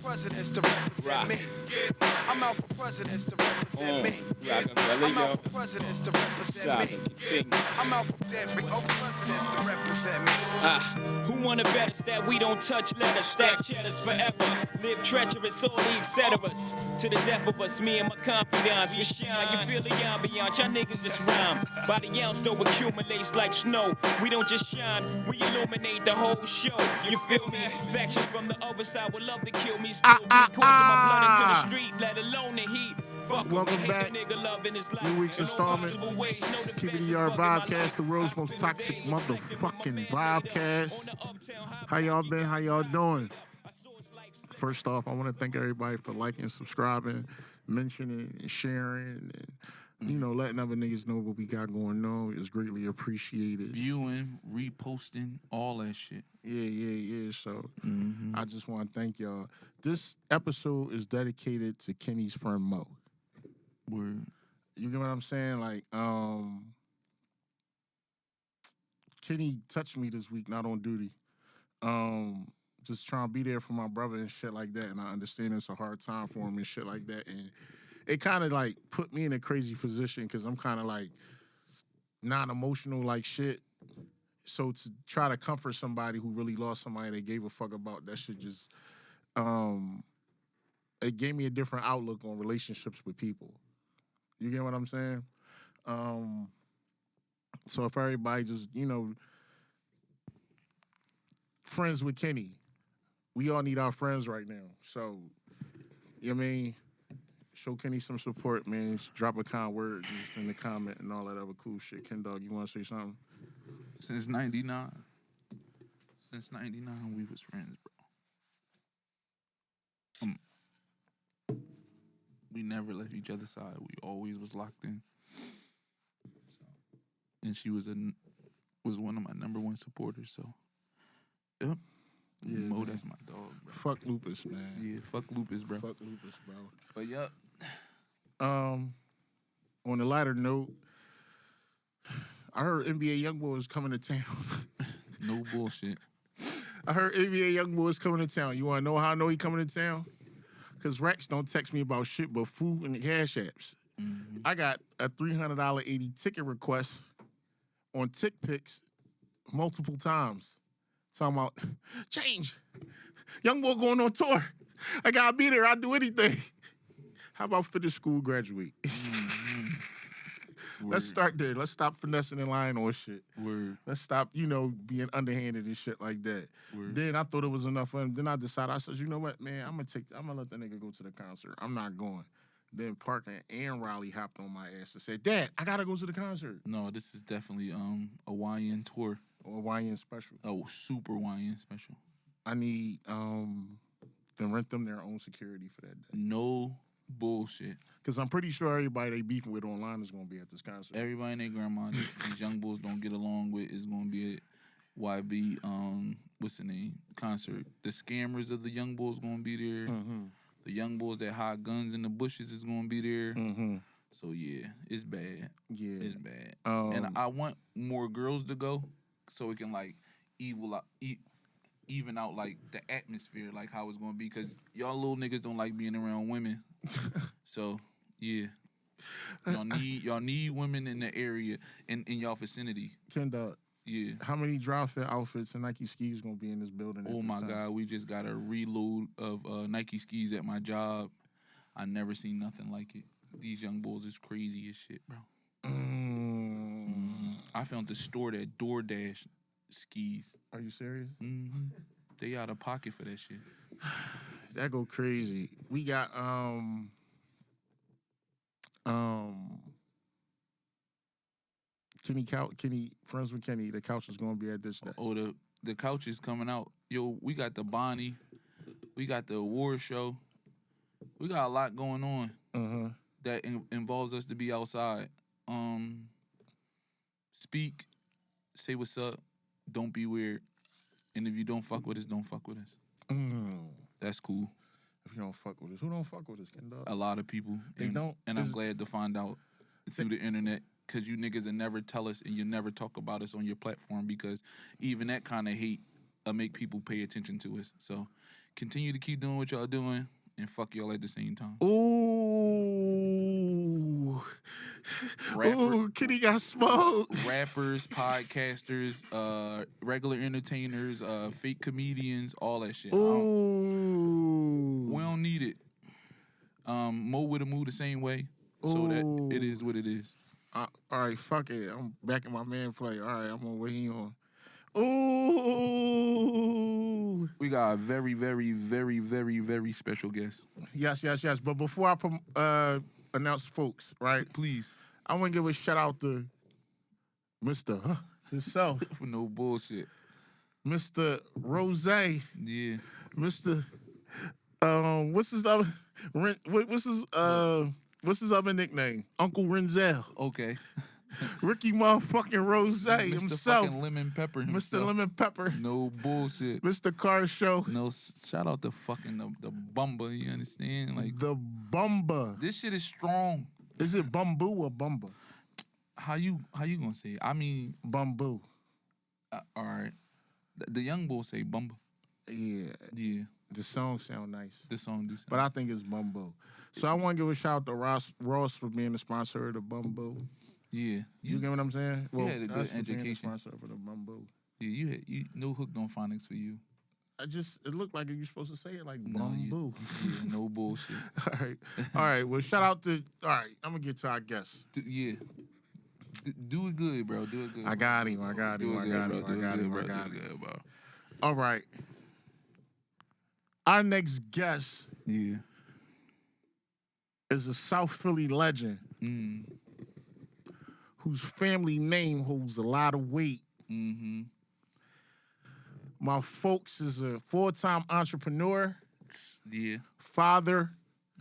presidents to represent me. I'm out for presidents to represent me. I'm out for presidents to represent me. I'm out for presidents to represent me. Who wanna bet us that we don't touch letters, stack cheddars forever, live treacherous, all the etceteras, to the death of us, me and my confidants, we shine, you feel the ambiance, y'all niggas just rhyme, by the ounce though accumulates like snow, we don't just shine, we illuminate the whole show, you feel me, factions from the other side would love to kill me, still me, coursing my blood into the street, let alone the heat. Welcome back. New week's installment. Keep it your Vibecast, the world's most toxic motherfucking Vibecast. How y'all been? How y'all doing? First off, I want to thank everybody for liking, subscribing, mentioning, and sharing, and letting other niggas know what we got going on. It's greatly appreciated. Viewing, reposting, all that shit. Yeah. So I just want to thank y'all. This episode is dedicated to Kenny's friend Mo. Word. You get what I'm saying? Like, Kenny touched me this week, not on duty. Just trying to be there for my brother and shit like that. And I understand it's a hard time for him and shit like that. And it kind of like put me in a crazy position because I'm kind of like non-emotional like shit. So to try to comfort somebody who really lost somebody they gave a fuck about, that shit just, it gave me a different outlook on relationships with people. You get what I'm saying? So if everybody just, friends with Kenny, we all need our friends right now. So, you know what I mean? Show Kenny some support, man. Just drop a kind word just in the comment and all that other cool shit. Ken Dog, you want to say something? Since 99. Since 99, we was friends, bro. We never left each other's side. We always was locked in. And she was one of my number one supporters. So, yep. Yeah, Mo, man. that's my dog, bro. Fuck Lupus, man. Yeah, fuck Lupus, bro. Fuck Lupus, bro. But yep. On a lighter note, I heard NBA YoungBoy is coming to town. No bullshit. I heard NBA YoungBoy is coming to town. You want to know how I know he coming to town? Because Rex don't text me about shit but food and the cash apps. Mm-hmm. I got a $300.80 ticket request on TickPix multiple times. Talking about, change. YoungBoy going on tour. I got to be there. I'll do anything. How about finish school, graduate? Let's start there. Let's stop finessing and lying on shit. Word. Let's stop, being underhanded and shit like that. Word. Then I thought it was enough fun. Then I decided, I said, you know what, man, I'm gonna let that nigga go to the concert. I'm not going. Then Parker and Riley hopped on my ass and said, Dad, I gotta go to the concert. No, this is definitely a YN tour. Or a YN special. Oh, super YN special. I need to rent them their own security for that day. No bullshit. Because I'm pretty sure everybody they beefing with online is going to be at this concert. Everybody and their grandma these young bulls don't get along with is going to be at YB, what's the name, concert. The scammers of the young bulls going to be there. Mm-hmm. The young bulls that hide guns in the bushes is going to be there. Mm-hmm. So, yeah, it's bad. Yeah. It's bad. And I want more girls to go so it can, like, even out, like, the atmosphere, like, how it's going to be. Because y'all little niggas don't like being around women. So, yeah. Y'all need women in the area, in y'all vicinity. Ken Dog. Yeah. How many drop fit outfits and Nike skis going to be in this building? Oh, my God. We just got a reload of Nike skis at my job. I never seen nothing like it. These young bulls is crazy as shit, bro. I found the store that DoorDash skis. Are you serious? Mm-hmm. They out of pocket for that shit. That go crazy. We got Kenny friends with Kenny. The couch is gonna be at this day. Oh, the couch is coming out. Yo, we got the Bonnie. We got the award show. We got a lot going on that involves us to be outside. Speak, say what's up, don't be weird. And if you don't fuck with us, don't fuck with us. That's cool. If you don't fuck with us, who don't fuck with us, Ken Dog? A lot of people. They don't. And I'm glad to find out through the internet, because you niggas will never tell us and you never talk about us on your platform, because even that kind of hate make people pay attention to us. So continue to keep doing what y'all doing, and fuck y'all at the same time. Ooh. Ooh, Kitty got smoked. Rappers, podcasters, regular entertainers, fake comedians, all that shit. Ooh. We don't need it. Mo would have moved the same way, so that it is what it is. All right, fuck it. I'm back in my man play. All right, I'm on what he on. Ooh. We got a very, very, very, very, very special guest. Yes. But before I announce folks, right? Please. I want to give a shout out to Mr. himself. For no bullshit. Mr. Rose. Yeah. Mr. What's his other what's his other nickname? Uncle Renzel. Okay. Ricky motherfucking Rose Mr. himself. Fucking Lemon Pepper himself. Mr. Lemon Pepper. No bullshit. Mr. Car Show. No, shout out to fucking the Bumba, you understand? Like The Bumba. this shit is strong. Is it Bumbu or Bumba? How you gonna say it? I mean, Bumbu. all right. The young boy say Bumba. Yeah. Yeah, The song sound nice. the song do sound. But I think it's Bumbu. So I want to give a shout out to Ross for being the sponsor of the Bumbu. Yeah, You get what I'm saying? you had a good us for being the education. sponsor for the Bumbu. Yeah, you no hook, no phonics for you. It looked like you're supposed to say it like No, Bumbu. Yeah, no bullshit. All right. Well, shout out to. All right, I'm gonna get to our guest. Yeah. Do it good, bro. Do it good. I got him. I got him. Do it I good, got bro. him. Do I it got good, him. bro. I got Do it him. good, bro. All right. Our next guest Yeah. is a South Philly legend whose family name holds a lot of weight. Mm-hmm. My folks is a full-time entrepreneur, Yeah. father,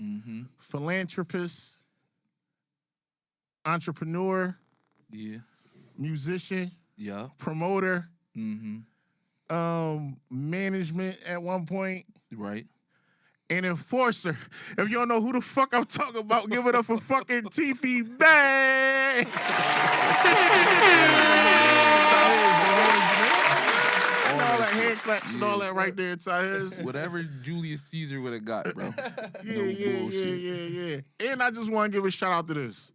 Mm-hmm. philanthropist, entrepreneur, Yeah. musician, Yeah. promoter, Mm-hmm. management at one point, Right. and enforcer. If you don't know who the fuck I'm talking about, give it up for fucking Teefybey. All that hand claps and all that right there inside his. Whatever Julius Caesar would have got, bro. Yeah. And I just want to give a shout out to this.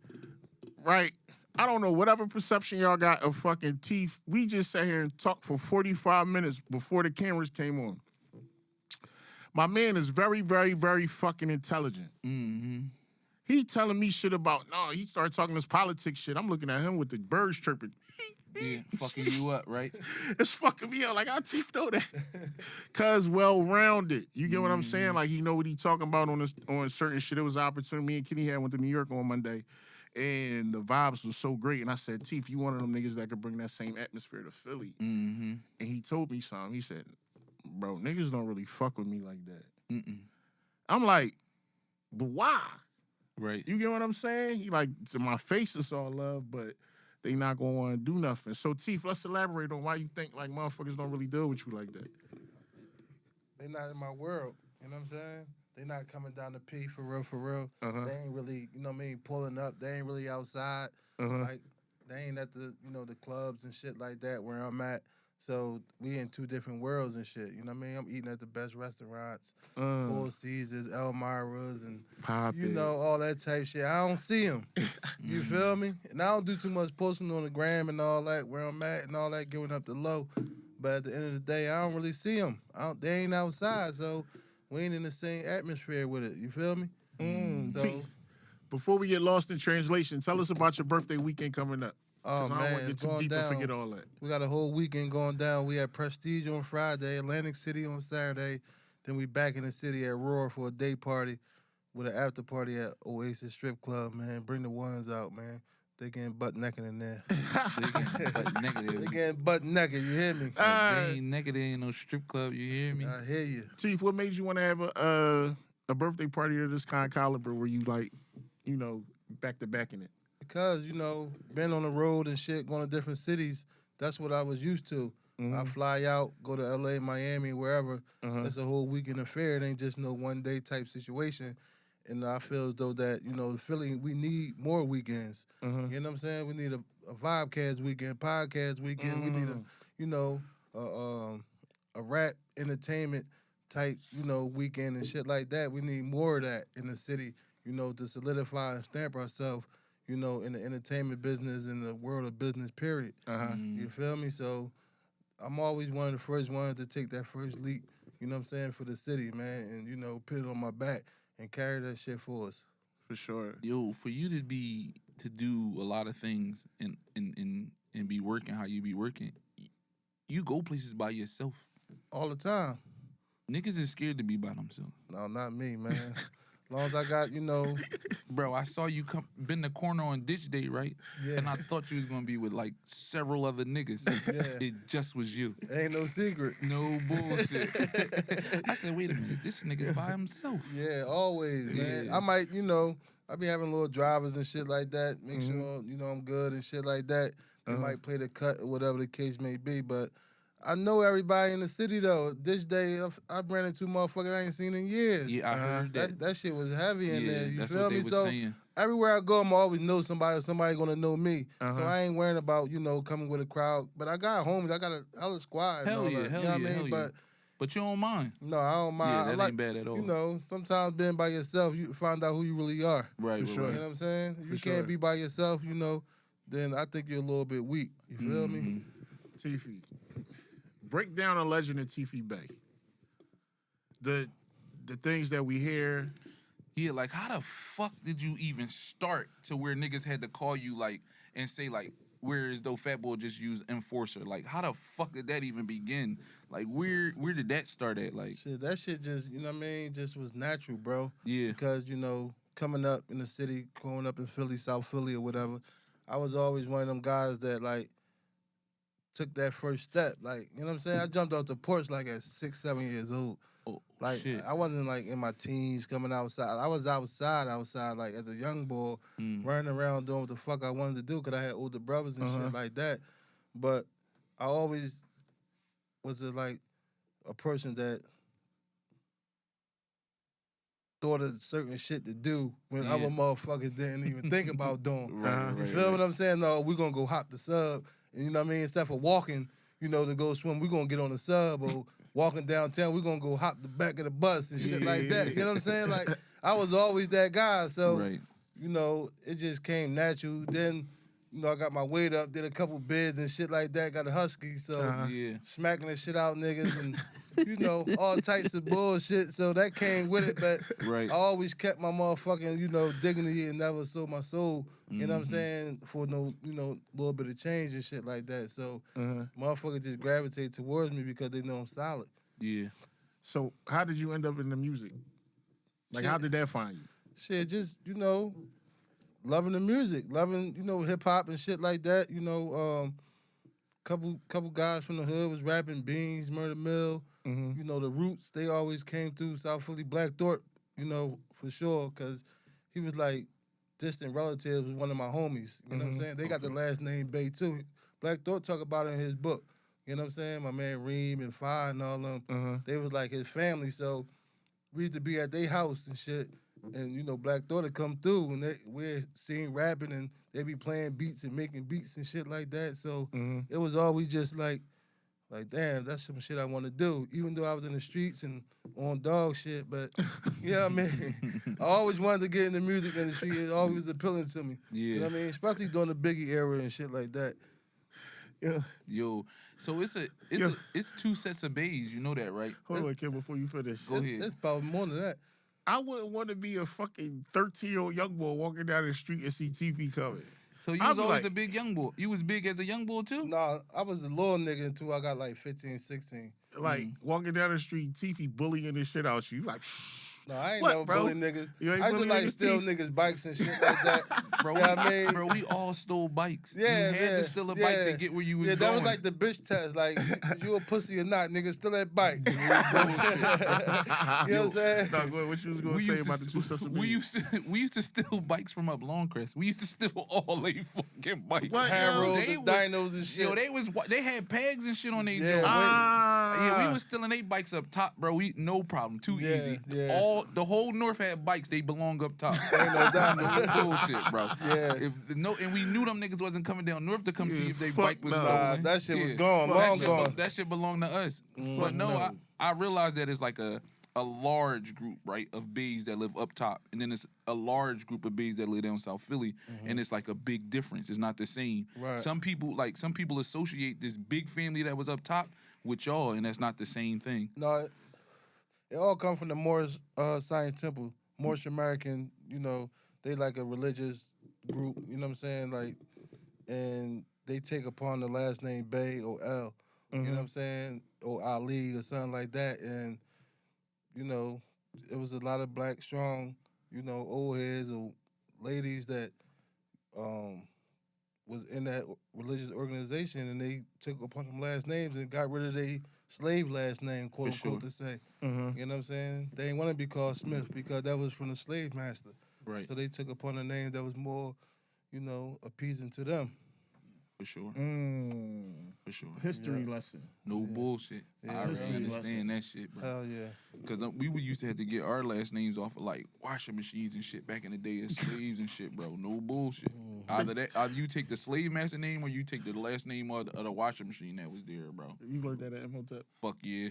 Right? I don't know, whatever perception y'all got of fucking Teef, we just sat here and talked for 45 minutes before the cameras came on. My man is very, very, very fucking intelligent. Mm-hmm. He telling me shit about, he started talking this politics shit. I'm looking at him with the birds chirping. Yeah, fucking you up, right? It's fucking me up. Like, how Teef know that? Cuz well-rounded. You get what I'm saying? Like, he know what he talking about on certain shit. It was an opportunity. Me and Kenny had went to New York on Monday, and the vibes was so great. And I said, Teef, you one of them niggas that could bring that same atmosphere to Philly. Mm-hmm. And he told me something. He said, bro, niggas don't really fuck with me like that. Mm-mm. I'm like, but why? Right. You get what I'm saying? He like, to my face it's all love, but they not gonna want to do nothing. So Teef, let's elaborate on why you think like motherfuckers don't really deal with you like that. They not in my world. You know what I'm saying? They not coming down to P for real, for real. Uh-huh. They ain't really, you know what I mean, pulling up. They ain't really outside. Uh-huh. Like, they ain't at the, the clubs and shit like that where I'm at. So we in two different worlds and shit. You know what I mean? I'm eating at the best restaurants, Four Seasons, Elmira's, and all that type shit. I don't see them. You feel me? And I don't do too much posting on the gram and all that, where I'm at and all that, giving up the low. But at the end of the day, I don't really see them. They ain't outside, so we ain't in the same atmosphere with it. You feel me? Teef, before we get lost in translation, tell us about your birthday weekend coming up. Oh, I don't man, want to get too deep and forget all that. We got a whole weekend going down. We at Prestige on Friday, Atlantic City on Saturday. Then we back in the city at Roar for a day party with an after party at Oasis Strip Club, man. Bring the ones out, man. They getting butt naked in there. They getting butt naked, you hear me? They ain't naked in no strip club, you hear me? I hear you. Teef, what made you want to have a birthday party of this kind of caliber where you like, back to back in it? Because, been on the road and shit, going to different cities, that's what I was used to. I fly out, go to LA, Miami, wherever. It's a whole weekend affair. It ain't just no one day type situation. And I feel as though that, Philly, we need more weekends. You know what I'm saying? We need a Vibecast weekend, podcast weekend. We need a rap entertainment type, weekend and shit like that. We need more of that in the city, to solidify and stamp ourselves, in the entertainment business and the world of business, period. You feel me? So I'm always one of the first ones to take that first leap, for the city, man, and, put it on my back and carry that shit for us. For sure. Yo, for you to do a lot of things and be working how you be working, you go places by yourself. All the time. Niggas is scared to be by themselves. No, not me, man. As long as I got, Bro, I saw you bend the corner on ditch day, right? Yeah. And I thought you was gonna be with like several other niggas. Yeah. It just was you. Ain't no secret. No bullshit. I said, wait a minute, this nigga's by himself. Yeah, always, man. Yeah. I might, I be having little drivers and shit like that. Make sure, I'm good and shit like that. They might play the cut or whatever the case may be, but I know everybody in the city though. This day, I've ran into motherfuckers I ain't seen in years. Yeah, I heard that. That shit was heavy in there. You that's feel what me? they was So saying. everywhere I go, I'm always know somebody or somebody gonna know me. So I ain't worrying about coming with a crowd. But I got homies. I got a hella squad. Hell and all yeah, that, hell you know yeah, what I hell mean? yeah. But you don't mind. No, I don't mind. Yeah, I that like, ain't bad at all. Sometimes being by yourself, you find out who you really are. Right, For sure. You know what I'm saying? If you sure. can't be by yourself, then I think you're a little bit weak. You feel me? Teefy. Break down a legend in Teefybey. The things that we hear. Yeah, like how the fuck did you even start to where niggas had to call you and say whereas though Fat Boy just used enforcer? Like how the fuck did that even begin? Like where did that start at? Like Shit, that shit just, just was natural, bro. Yeah. Because, coming up in the city, growing up in Philly, South Philly or whatever, I was always one of them guys that took that first step. Like, you know what I'm saying? I jumped off the porch at 6, 7 years old. Oh, Like, shit. I wasn't in my teens coming outside. I was outside as a young boy, running around doing what the fuck I wanted to do because I had older brothers and shit like that. But I always was a person that thought of certain shit to do when other motherfuckers didn't even think about doing. You feel what I'm saying? No, we're going to go hop the sub. And, you know what I mean? Instead of walking, to go swim, we're going to get on the sub or walking downtown, we're going to go hop the back of the bus and shit like that. You know what I'm saying? Like, I was always that guy. So, it just came natural. Then, I got my weight up, did a couple bids and shit like that, got a husky. So, smacking the shit out niggas and, all types of bullshit. So, that came with it. But I always kept my motherfucking, dignity and never sold my soul. You know what I'm saying? For no, little bit of change and shit like that. So, motherfuckers just gravitate towards me because they know I'm solid. Yeah. So how did you end up in the music? Like, how did that find you? Shit, just, loving the music, loving, hip hop and shit like that. Couple guys from the hood was rapping, Beans, Murder Mill. The Roots, they always came through South Philly. Black Thorpe, for sure, because he was distant relatives with one of my homies. You know what I'm saying? They got the last name Bay too. Black Thorpe talk about it in his book. You know what I'm saying? My man Reem and Fi and all them. They was his family. So we used to be at their house and shit. And, Black Thorpe would come through and we're seeing rapping and they be playing beats and making beats and shit like that. So it was always just damn, that's some shit I want to do. Even though I was in the streets and on dog shit, but you know what I mean? I always wanted to get in the music industry. It always was appealing to me. Yeah. You know what I mean? Especially during the Biggie era and shit like that. Yeah. Yo, so it's two sets of bays, you know that, right? Hold on, kid, before you finish. Go ahead. It's about more than that. I wouldn't want to be a fucking 13-year-old young boy walking down the street and see TV coming. So you was always a big young boy. You was big as a young boy too? No, I was a little nigga until I got 15, 16. Walking down the street, Teefy bullying the shit out you. No, I ain't What, never bro? bully niggas. You ain't I just bully niggas, steal T? niggas' bikes and shit like that. Bro, You know what I mean? bro, we all stole bikes. Yeah, you had to steal a bike to get where you was yeah, going. that was the bitch test. You a pussy or not, nigga, steal that bike. You know what I'm saying? No, go ahead. What you was going to say about the two sets of we used to steal bikes from up Longcrest. We used to steal all they fucking bikes. What? Harold, They the was- dinos and shit. Yo, they had pegs and shit on their Yeah, joint. Ah. Yeah, we was stealing 8 bikes up top, bro. No problem. Too Yeah, easy. yeah. the whole North had bikes. They belong up top. Ain't no doubt. No bullshit, bro. Yeah. And we knew them niggas wasn't coming down north to come see if they fuck bike was no. stolen. That shit was Yeah. gone, That long shit gone. That shit belonged to us. But no, no. I realized that it's like a large group, right, of bees that live up top, and then it's a large group of bees that live down South Philly, and it's like a big difference. It's not the same. Right. Some people associate this big family that was up top with y'all, and that's not the same thing. No, it all come from the Moorish Science Temple. Moorish American, you know, they like a religious group, you know what I'm saying? Like, and they take upon the last name Bey or El, you know what I'm saying? Or Ali or something like that. And, you know, it was a lot of black, strong, you know, old heads or ladies that was in that religious organization, and they took upon them last names and got rid of their slave last name, quote unquote, to say. You know what I'm saying? They didn't want to be called Smith because that was from the slave master. Right. So they took upon a name that was more, you know, appeasing to them. For sure. For sure. History lesson. No bullshit. I really understand that shit, bro. Hell yeah. Because we used to have to get our last names off of like washing machines and shit back in the day as slaves and shit, bro. No bullshit. Either you take the slave master name or you take the last name of the washing machine that was there, bro. You learned that at Imhotep. Fuck yeah.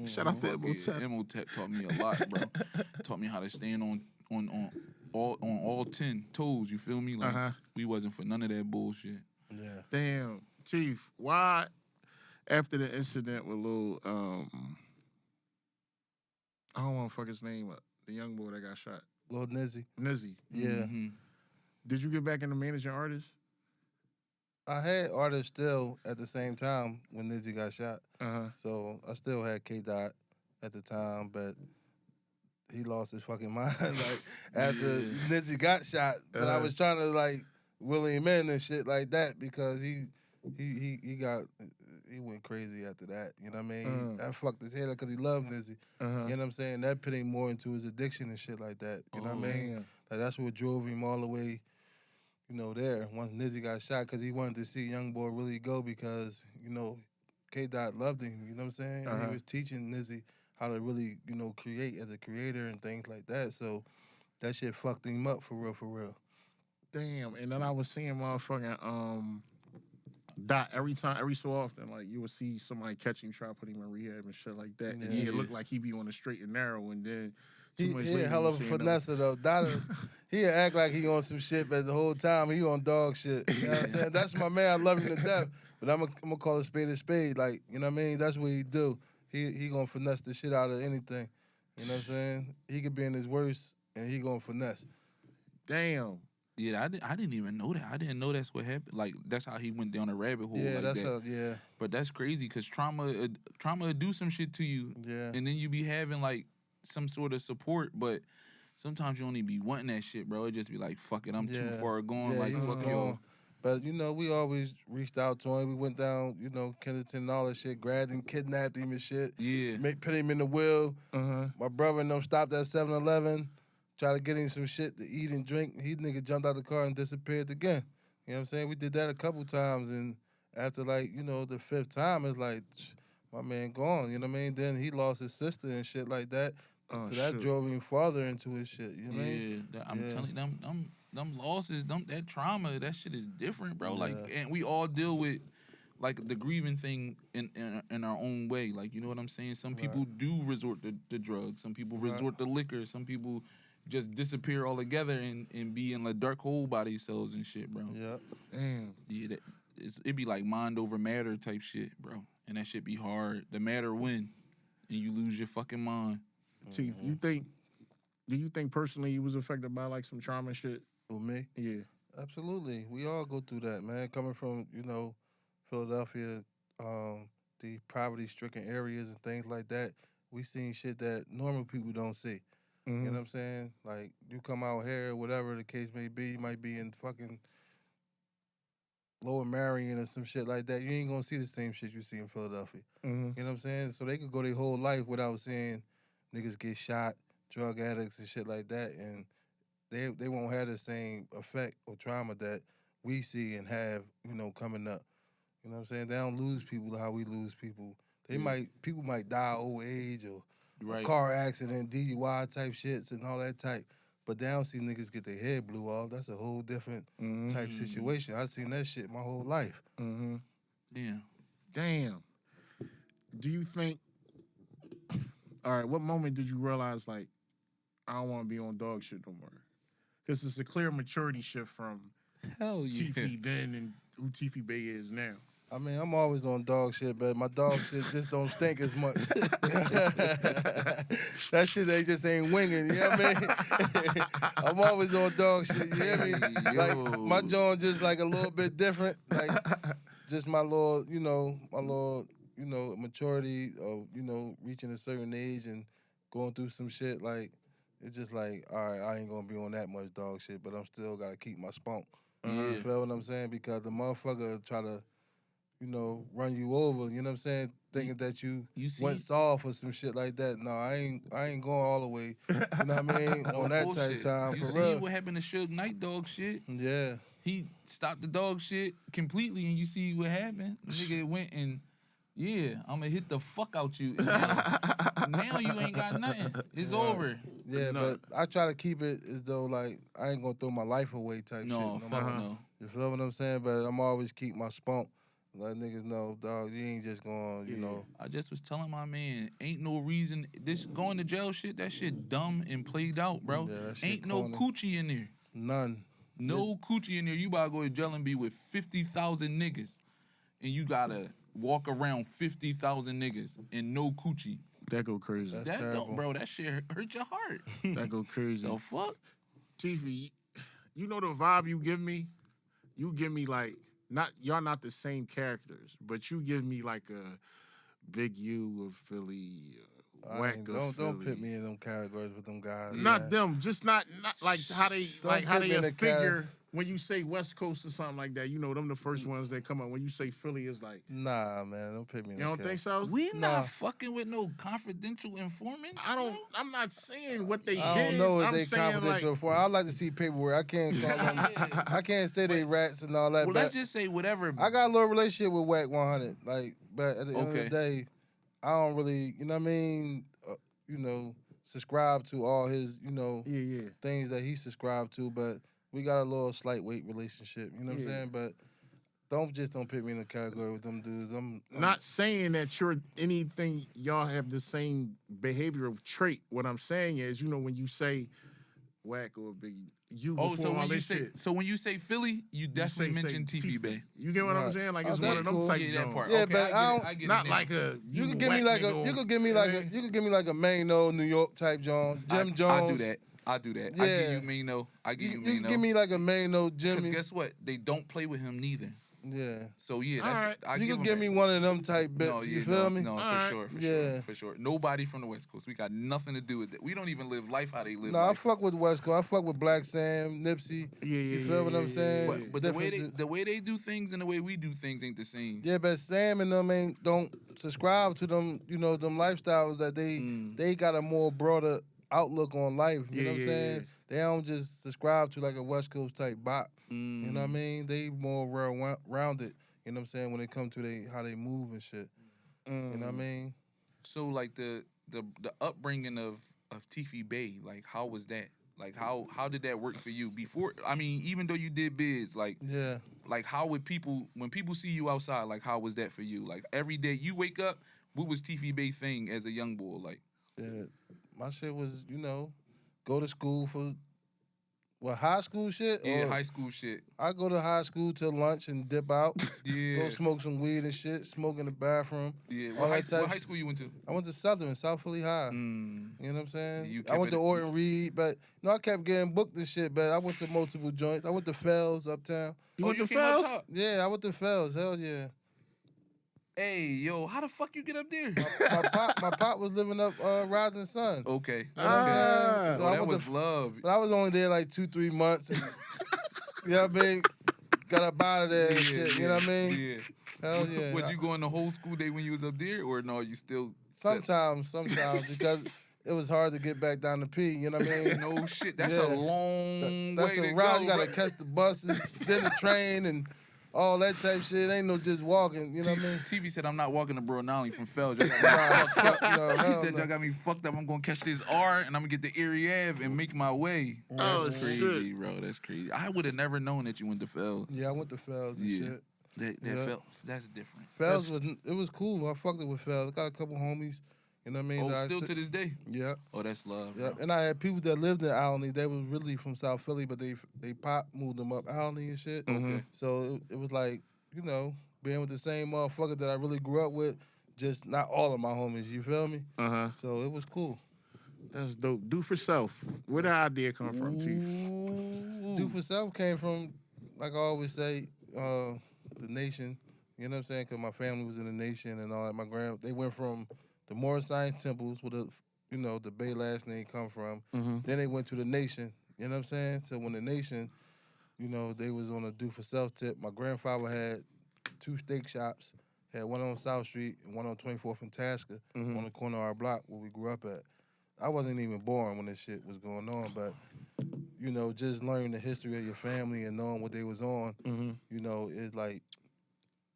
Shout out to Imhotep. Imhotep taught me a lot, bro. Taught me how to stand on all 10 toes. You feel me? Like we wasn't for none of that bullshit. Yeah. Damn, Teef, why after the incident with Lil, I don't want to fuck his name up, the young boy that got shot, Lord Nizzy. Nizzy. Yeah. Did you get back into managing artists? I had artists still at the same time when Nizzy got shot. So I still had K-Dot at the time, but he lost his fucking mind. Like, after Nizzy got shot, but I was trying to, like, will him in and shit like that because he went crazy after that. You know what I mean? That fucked his head up because he loved Nizzy. You know what I'm saying? That put him more into his addiction and shit like that. You know what I mean? Like, that's what drove him all the way, you know, there. Once Nizzy got shot, because he wanted to see Young Boy really go because, you know, K-Dot loved him. You know what I'm saying? And he was teaching Nizzy how to really, you know, create as a creator and things like that. So that shit fucked him up for real, for real. Damn, and then I was seeing motherfucking Dot every so often, like you would see somebody catch him, try to put him in rehab and shit like that. And it looked like he be on the straight and narrow, and then He a hell of a finesse though. Dot, he act like he on some shit, but the whole time he on dog shit. You know what I'm saying? That's my man. I love him to death. But I'm gonna call a spade a spade. Like, you know what I mean? That's what he do. He gonna finesse the shit out of anything. You know what I'm saying? He could be in his worst, and he gonna finesse. Damn. Yeah, I didn't even know that. I didn't know that's what happened. Like, that's how he went down a rabbit hole. Yeah, like that's that. how. Yeah. But that's crazy because trauma would do some shit to you. Yeah. And then you be having like some sort of support, but sometimes you only be wanting that shit, bro. It just be like, fuck it, I'm too far gone. Yeah, like, he was fuck gone. y'all. But, you know, we always reached out to him. We went down, you know, Kennington and all that shit, grabbed him, kidnapped him and shit. Yeah. Put him in the wheel. My brother and them stopped at 7-Eleven, tried to get him some shit to eat and drink. He nigga jumped out the car and disappeared again. You know what I'm saying? We did that a couple times, and after, like, you know, the 5th time, it's like, my man gone, you know what I mean? Then he lost his sister and shit like that. So that drove him farther into his shit, you know what I mean? I'm telling you, them losses, that trauma, that shit is different, bro. Like, and we all deal with like the grieving thing in our own way. Like, you know what I'm saying? Some people do resort to drugs. Some people resort to liquor. Some people just disappear altogether and be in a dark hole by themselves and shit, bro. Yeah. Damn. Yeah, it be like mind over matter type shit, bro. And that shit be hard. The matter win, and you lose your fucking mind. Chief, do you think personally you was affected by like some trauma shit? Who, me? Yeah. Absolutely. We all go through that, man. Coming from, you know, Philadelphia, the poverty-stricken areas and things like that, we seen shit that normal people don't see. You know what I'm saying? Like, you come out here, whatever the case may be, you might be in fucking Lower Marion or some shit like that. You ain't gonna see the same shit you see in Philadelphia. You know what I'm saying? So they could go their whole life without seeing niggas get shot, drug addicts and shit like that, and they won't have the same effect or trauma that we see and have, you know, coming up. You know what I'm saying? They don't lose people how we lose people. People might die old age or Right. car accident, DUI type shits and all that type. But they don't see niggas get their head blew off. That's a whole different type situation. I seen that shit my whole life. Yeah. Damn. Do you think? All right. What moment did you realize like I don't want to be on dog shit no more? Because it's a clear maturity shift from Hell yeah. Teefy then and who Teefybey is now. I mean, I'm always on dog shit, but my dog shit just don't stink as much. That shit, they just ain't winging, you know what I mean? I'm always on dog shit, you hear me? Like, my joint just like a little bit different. Like, just my little, maturity of, reaching a certain age and going through some shit. Like, it's just like, all right, I ain't gonna be on that much dog shit, but I'm still gotta keep my spunk. You feel what I'm saying? Because the motherfucker try to, run you over, you know what I'm saying? Thinking that you went soft or some shit like that. No, I ain't going all the way. You know what I mean? On that type of time, you for see real. what happened to Suge Knight dog shit? Yeah. He stopped the dog shit completely, and you see what happened. The nigga went and, I'm gonna hit the fuck out you. And now you ain't got nothing. It's over. Yeah, but I try to keep it as though, like, I ain't gonna throw my life away type shit. No, fuck no. You feel what I'm saying? But I'm always keep my spunk. Let niggas know, dog, you ain't just going, you know. I just was telling my man, ain't no reason. This going to jail shit, that shit dumb and played out, bro. Yeah, that shit Ain't no corny. coochie in there. None. No coochie in there. You about to go to jail and be with 50,000 niggas. And you gotta walk around 50,000 niggas and no coochie. That go crazy. That's That terrible. don't, bro, that shit hurt your heart. That go crazy. The fuck? Teefy, you know the vibe you give me? You give me like, y'all not the same characters, but you give me like a Big U of Philly, Whack of Philly. Don't put me in them categories with them guys. Not them, just not like how they the figure when you say West Coast or something like that. You know, them the first ones that come up. When you say Philly, it's like, nah, man, don't put me in you don't think so? We not fucking with no confidential informants. I'm not saying what they did. I don't know if I'm they saying confidential like, for. I like to see paperwork. I can't call them. I can't say they rats and all that. Well, but let's just say whatever. I got a little relationship with Whack 100. Like, but at the end of the day, I don't really, you know what I mean? Subscribe to all his, things that he subscribed to. But we got a little slight weight relationship. You know what I'm saying? But don't put me in a category with them dudes. I'm not saying that you're anything. Y'all have the same behavioral trait. What I'm saying is, when you say Whack or Big U before all this shit. So when you say Philly, you definitely mention Teefybey. You get what I'm saying? Like it's one of them cool. type that part. Yeah, Okay, but I get not it like a. You could give me like a. You could give me like a. You could give me like a Mano, New York type John, Jim Jones. I do that. Yeah. I give you Mano. You can give me like a Mano, Jimmy. Because guess what? They don't play with him neither. Yeah. So yeah, All that's you can give me one of them type bits. No, you feel me? No, for sure. Nobody from the West Coast. We got nothing to do with that. We don't even live life how they live. No, life. I fuck with West Coast. I fuck with Black Sam, Nipsey. You feel what I'm saying? But the way they do things and the way we do things ain't the same. Yeah, but Sam and them don't subscribe to them. Them lifestyles that they got a more broader outlook on life. You know what I'm saying? They don't just subscribe to like a West Coast type bop. You know what I mean? They more well-rounded. You know what I'm saying? When it comes to how they move and shit. You know what I mean? So like the upbringing of Teefybey, like how was that? Like how did that work for you before? I mean, even though you did biz, like how would when people see you outside, like how was that for you? Like every day you wake up, what was Teefybey thing as a young boy like? Yeah, my shit was go to school for. High school shit? Yeah, high school shit. I go to high school till lunch and dip out. Yeah. Go smoke some weed and shit, smoke in the bathroom. Yeah. What high school you went to? I went to Southern, South Philly High. You know what I'm saying? I went to it- Orton Reed, but I kept getting booked and shit, but I went to multiple joints. I went to Fells uptown. You went to came up Fells? top? Yeah, I went to Fells. Hell yeah. Hey, yo, how the fuck you get up there? My pop was living up Rising Sun. Okay. You know what I'm saying? So I that went was love. But I was only there like 2-3 months. And, you know what I mean? Got up out of there and shit. You know what I mean? Yeah. Hell yeah. Would you go on the whole school day when you was up there, or no? You still Sometimes because it was hard to get back down to P. You know what I mean? No shit. That's Yeah. a long That's way a to route. go. You gotta bro. catch the buses, then the train, and all that type shit. Ain't no just walking, you know what I mean? TV said I'm not walking to Bro Nolly from Fells. He said y'all got me fucked up. I'm gonna catch this R and I'm gonna get the Erie Ave and make my way. Oh, That's crazy, shit. bro. That's crazy. I would have never known that you went to Fells. Yeah, I went to Fells and shit. That's different. Fells was cool. I fucked it with Fells. I got a couple homies. You know what I mean? Oh, still to this day? Yeah. Oh, that's love. Yeah. Bro. And I had people that lived in Albany. They was really from South Philly, but they pop moved them up Albany and shit. Okay. So it was like, you know, being with the same motherfucker that I really grew up with, just not all of my homies, you feel me? So it was cool. That's dope. Do for self. Where did the idea come from, Chief? Do for self came from, like I always say, the nation. You know what I'm saying? Because my family was in the nation and all that. They went from the Moore Science Temples, where the Bay last name come from. Then they went to the nation. You know what I'm saying? So when the nation, they was on a do for self tip. My grandfather had 2 steak shops. Had one on South Street and one on 24th and Tasker on the corner of our block where we grew up at. I wasn't even born when this shit was going on, but just learning the history of your family and knowing what they was on, it's like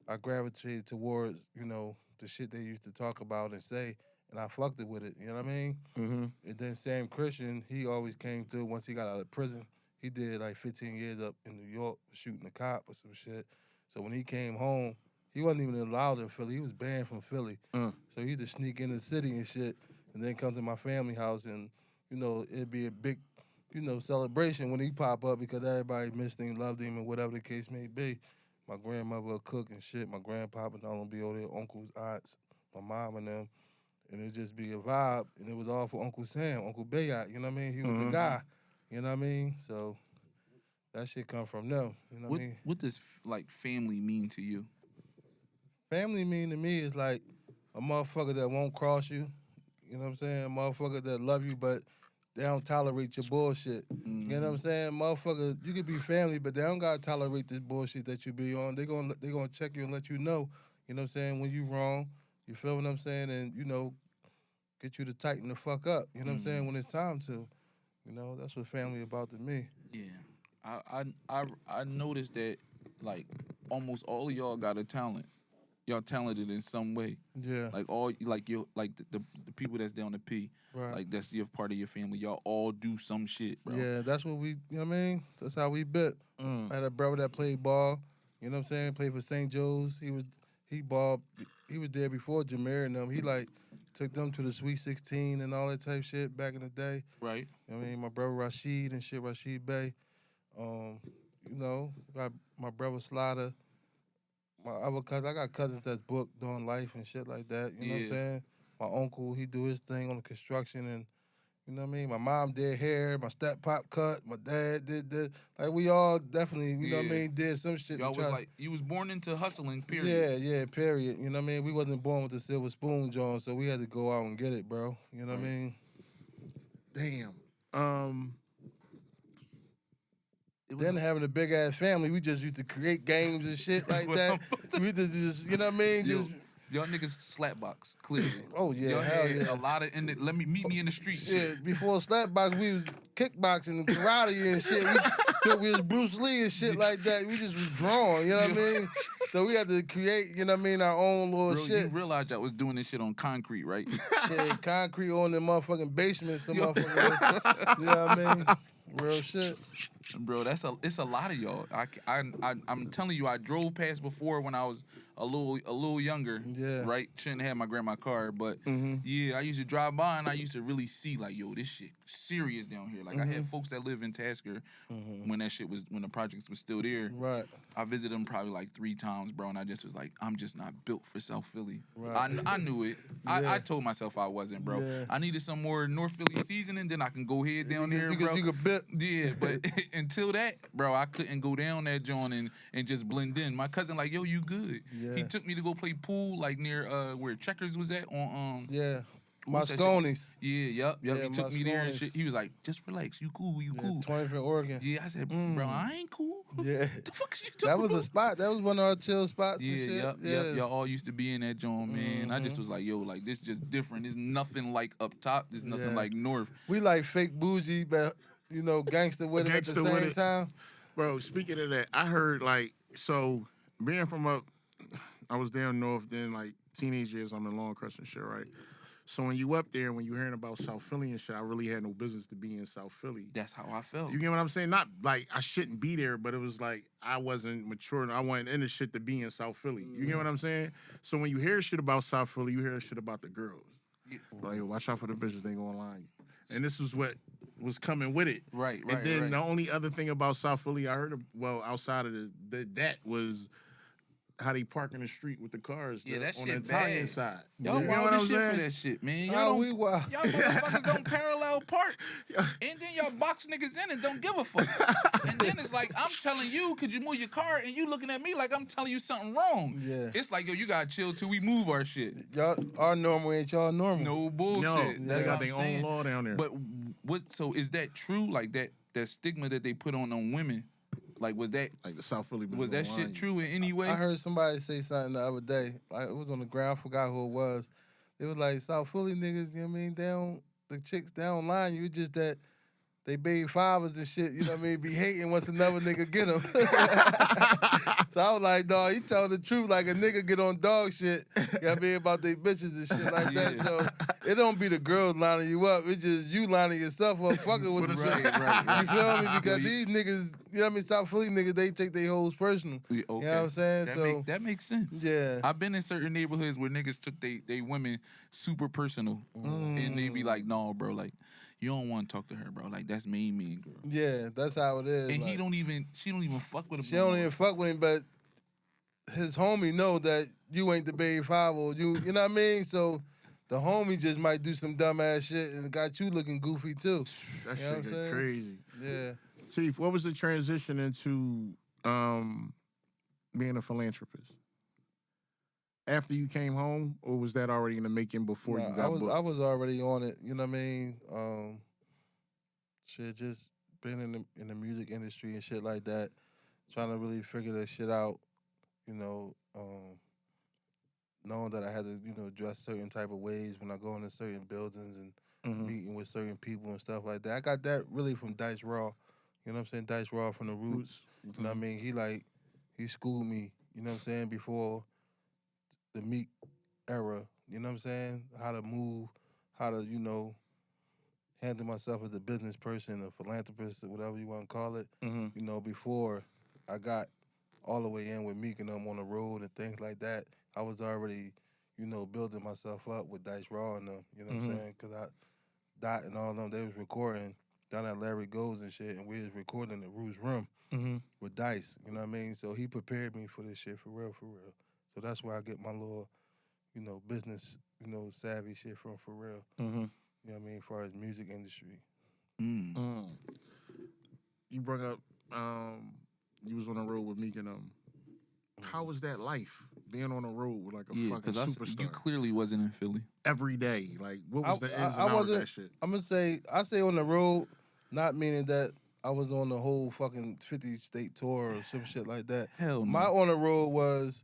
I gravitated towards, the shit they used to talk about and say, and I fucked it with it, you know what I mean? And then Sam Christian, he always came through once he got out of prison. He did like 15 years up in New York shooting a cop or some shit. So when he came home, he wasn't even allowed in Philly. He was banned from Philly. So he used to sneak in the city and shit and then come to my family house and, it'd be a big, celebration when he pop up because everybody missed him, loved him, and whatever the case may be. My grandmother would cook and shit. My grandpa and all them be over there, uncles, aunts, my mom and them. And it'd just be a vibe. And it was all for Uncle Sam, Uncle Bayot, you know what I mean? He was the guy, you know what I mean? So that shit come from them, you know what I mean? What does, family mean to you? Family mean to me is like a motherfucker that won't cross you, you know what I'm saying? A motherfucker that love you, but they don't tolerate your bullshit. You know what I'm saying? Motherfucker, you could be family, but they don't gotta tolerate this bullshit that you be on. They gonna check you and let you know what I'm saying, when you wrong. You feel what I'm saying? And, get you to tighten the fuck up. You know what I'm saying? When it's time to. That's what family about to me. Yeah. I noticed that almost all of y'all got a talent. Y'all talented in some way. Yeah. The people that's down the P. Right. That's your part of your family. Y'all all do some shit, bro. Yeah, that's what we, you know what I mean? That's how we bit. I had a brother that played ball, you know what I'm saying? Played for St. Joe's. He was there before Jameer and them. He took them to the Sweet 16 and all that type shit back in the day. Right. You know what I mean? My brother Rashid and shit, Rashid Bey. Got my brother Slaughter. My other cousin, I got cousins that's booked doing life and shit like that. You know what I'm saying? My uncle, he do his thing on the construction and, you know what I mean? My mom did hair, my step pop cut, my dad did this. We all definitely, you know what I mean, did some shit. Y'all was you was born into hustling, period. Yeah, period. You know what I mean? We wasn't born with the silver spoon, John, so we had to go out and get it, bro. You know what I mean? Damn. Then having a big ass family, we just used to create games and shit like that. We used to just, you know what I mean? Y'all niggas slapbox, clearly. Oh yeah, y'all hell had yeah. a lot of meet me in the street. Shit, before slapbox, we was kickboxing and karate and shit. We thought we was Bruce Lee and shit like that. We just was drawn, you know what I mean? So we had to create, you know what I mean, our own little shit. You realized y'all was doing this shit on concrete, right? Shit, concrete on the motherfucking basement, some motherfucking, you know what I mean? Real shit. Bro, it's a lot of y'all. I'm telling you, I drove past before when I was a little younger. Yeah. Right? Shouldn't have my grandma car, but yeah, I used to drive by and I used to really see yo, this shit serious down here. I had folks that live in Tasker when the projects was still there. Right. I visited them probably 3 times, bro, and I just was like, I'm just not built for South Philly. Right. I knew it. Yeah. I told myself I wasn't, bro. Yeah. I needed some more North Philly seasoning, then I can go ahead down there, bro. You could bit. Yeah, but until that, bro, I couldn't go down that joint and just blend in. My cousin yo, you good. Yeah. He took me to go play pool near where Checkers was at on Yeah. what's that Mosconi's. shit? Yeah, yep. Yeah, He took me there and Mosconi's. shit. He was like, just relax, you cool. 20th in Oregon. Yeah, I said, bro, I ain't cool. Yeah. The fuck is you talking That was about? a spot. That was one of our chill spots and shit. Yep. Y'all all used to be in that joint, man. I just was like, yo, this just different. There's nothing like up top. There's nothing like north. We like fake bougie, but, gangster with it at the same time. Bro, speaking of that, I heard so being from I was down north then, like teenage years. I'm in Longcrest and shit, right? So when you up there, when you hearing about South Philly and shit, I really had no business to be in South Philly. That's how I felt. You get what I'm saying? Not like I shouldn't be there, but it was like I wasn't mature and I wasn't in the shit to be in South Philly. You get what I'm saying? So when you hear shit about South Philly, you hear shit about the girls. Yeah. Like, watch out for the bitches, they gonna lie you. And this was what was coming with it. Right. And then the only other thing about South Philly I heard, outside of that was how they park in the street with the cars that on shit the Italian bad. side. Y'all wild as shit for that shit, man. Y'all motherfuckers don't parallel park. And then y'all box niggas in and don't give a fuck. And then it's like, I'm telling you, could you move your car? And you looking at me like I'm telling you something wrong. Yeah. It's like, yo, you gotta chill till we move our shit. Y'all, our normal ain't y'all normal. No bullshit. No, That's they got what I'm their saying. own law down there. But so is that true? Like that stigma that they put on women? Like, was that like the South Philly? Was that shit true in any way? I heard somebody say something the other day. Like, it was on the ground. I forgot who it was. It was like South Philly niggas. You know what I mean? The chicks down line you. It's just that they baby fathers and shit. You know what I mean? Be hating once another nigga get them. So I was like, dog, you telling the truth. Like a nigga get on dog shit. You know what I mean? About they bitches and shit like that. So it don't be the girls lining you up. It's just you lining yourself up, fucking with the right. You feel me? Because these niggas, you know what I mean? South Philly niggas, they take their hoes personal. Okay. You know what I'm saying? That makes sense. Yeah. I've been in certain neighborhoods where niggas took they women super personal. And they be like, no, bro, like, you don't want to talk to her, bro. Like, that's mean girl. Yeah, that's how it is. And like, she don't even fuck with him. She don't even fuck with him, but his homie know that you ain't the baby father. You know what I mean? So the homie just might do some dumb ass shit and got you looking goofy too. That you know shit get crazy. Yeah. Teef, what was the transition into being a philanthropist? After you came home, or was that already in the making before you got booked? I was already on it. You know what I mean? Shit, just been in the music industry and shit like that, trying to really figure that shit out. You know, knowing that I had to, dress certain type of ways when I go into certain buildings and meeting with certain people and stuff like that. I got that really from Dice Raw. You know what I'm saying? Dice Raw from the Roots. You know what I mean? He schooled me, you know what I'm saying, before the Meek era. You know what I'm saying? How to move, how to, handle myself as a business person, a philanthropist, or whatever you want to call it. You know, before I got all the way in with Meek and them on the road and things like that, I was already, building myself up with Dice Raw and them. You know what I'm saying? Because Dot and all of them, they was recording down at Larry Gold's and shit, and we was recording in Rue's room with Dice. You know what I mean? So he prepared me for this shit for real, for real. So that's where I get my little, business, savvy shit from for real. You know what I mean? As far as music industry. You brought up, you was on the road with Meek and them. How was that life, being on the road with like a fucking superstar? You clearly wasn't in Philly. Every day. Like, what was the ins and outs of that shit? I'm going to say, I say on the road, not meaning that I was on the whole fucking 50-state tour or some shit like that. Hell no. My on the road was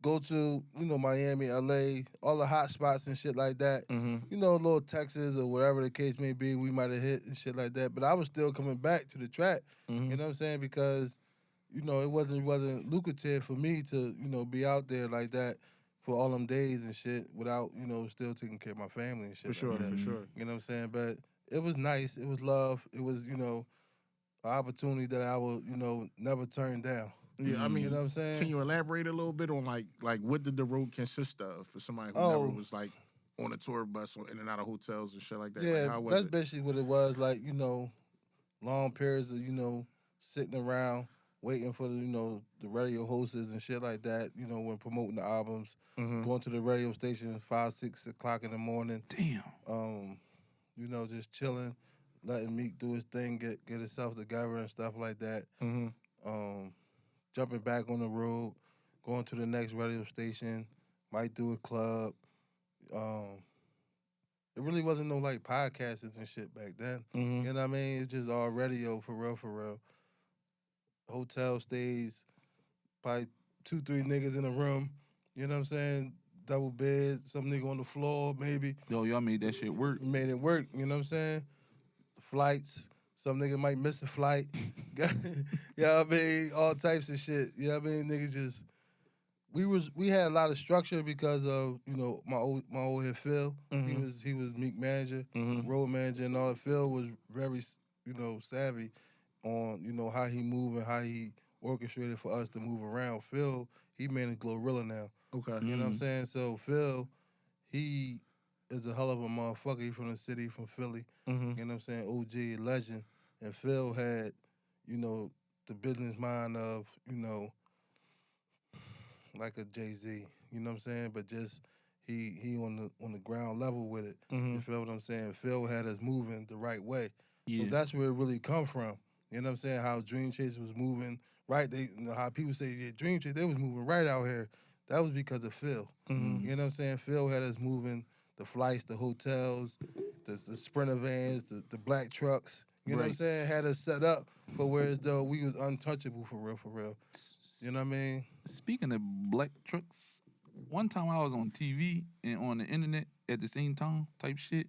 go to, Miami, LA, all the hot spots and shit like that. Little Texas or whatever the case may be, we might have hit and shit like that. But I was still coming back to the track. You know what I'm saying? Because, it wasn't lucrative for me to, be out there like that for all them days and shit without, still taking care of my family and shit. For sure, like that. for sure. You know what I'm saying? But it was nice. It was love. It was, an opportunity that I will, never turn down. Yeah, I mean, you know what I'm saying? Can you elaborate a little bit on like what did the road consist of for somebody who never was like on a tour bus or in and out of hotels and shit like that? Yeah, like, how was that's it? basically what it was. Like, long periods of, sitting around waiting for the, the radio hosts and shit like that, when promoting the albums, going to the radio station 5, 6 o'clock in the morning. Damn. Just chilling, letting Meek do his thing, get himself together and stuff like that. Jumping back on the road, going to the next radio station, might do a club. It really wasn't no like podcasts and shit back then. You know what I mean? It was just all radio for real, for real. Hotel stays, probably 2, 3 niggas in a room. You know what I'm saying? Double bed, some nigga on the floor, maybe. Yo, y'all made that shit work. Made it work, you know what I'm saying? Flights, some nigga might miss a flight. You know what I mean? All types of shit. You know what I mean? Niggas just we had a lot of structure because of my old head Phil. He was Meek manager, road manager, and all. Phil was very savvy on how he moved and how he orchestrated for us to move around. Phil, he managed Glorilla now. Okay. You know what I'm saying? So Phil, he is a hell of a motherfucker. He from the city, from Philly. You know what I'm saying? OG legend. And Phil had, the business mind of, like a Jay-Z. You know what I'm saying? But just he on the ground level with it. You feel what I'm saying? Phil had us moving the right way. Yeah. So that's where it really come from. You know what I'm saying? How Dream Chase was moving right. They how people say Dream Chase, they was moving right out here. That was because of Phil. You know what I'm saying? Phil had us moving the flights, the hotels, the Sprinter vans, the black trucks. You know what I'm saying? Had us set up for whereas though we was untouchable for real. You know what I mean? Speaking of black trucks, one time I was on TV and on the internet at the same time type shit.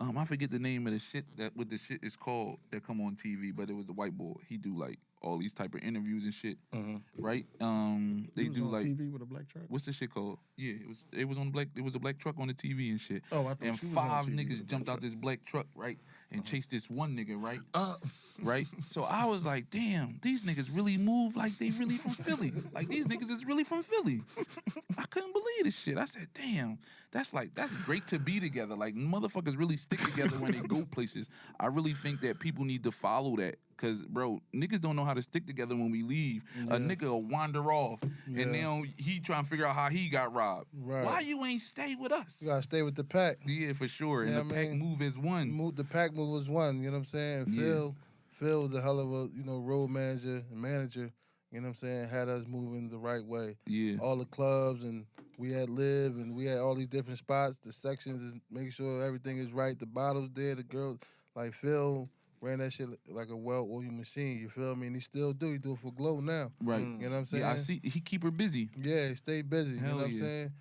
I forget the name of the shit what the shit is called that come on TV, but it was the white boy. He do like all these type of interviews and shit, right? They do on like TV with a black truck. what's the shit called? Yeah, it was on black. It was a black truck on the TV and shit. Oh, I thought and she was on 5 TV with a niggas black jumped out truck. this black truck, right, and chased this one nigga, right, Uh, right. So I was like, damn, these niggas really move like they really from Philly. Like these niggas is really from Philly. I couldn't believe this shit. I said, damn, that's great to be together. Like motherfuckers really stick together when they go places. I really think that people need to follow that. Cause bro, niggas don't know how to stick together when we leave. A nigga will wander off and now he trying to figure out how he got robbed. Right. Why you ain't stay with us? You gotta stay with the pack. Yeah, for sure. And Yeah, the pack move is one. The pack move was one. You know what I'm saying? Yeah. Phil was a hell of a road manager and manager. You know what I'm saying? Had us moving the right way. Yeah. All the clubs and we had live and we had all these different spots. The sections and make sure everything is right. The bottles there. The girls like Phil ran that shit like a well-oiled machine. You feel me? And he still do. He do it for Glow now. Right. You know what I'm saying? Yeah, I see. He keep her busy. Yeah, he stay busy. Hell you know what I'm yeah. saying?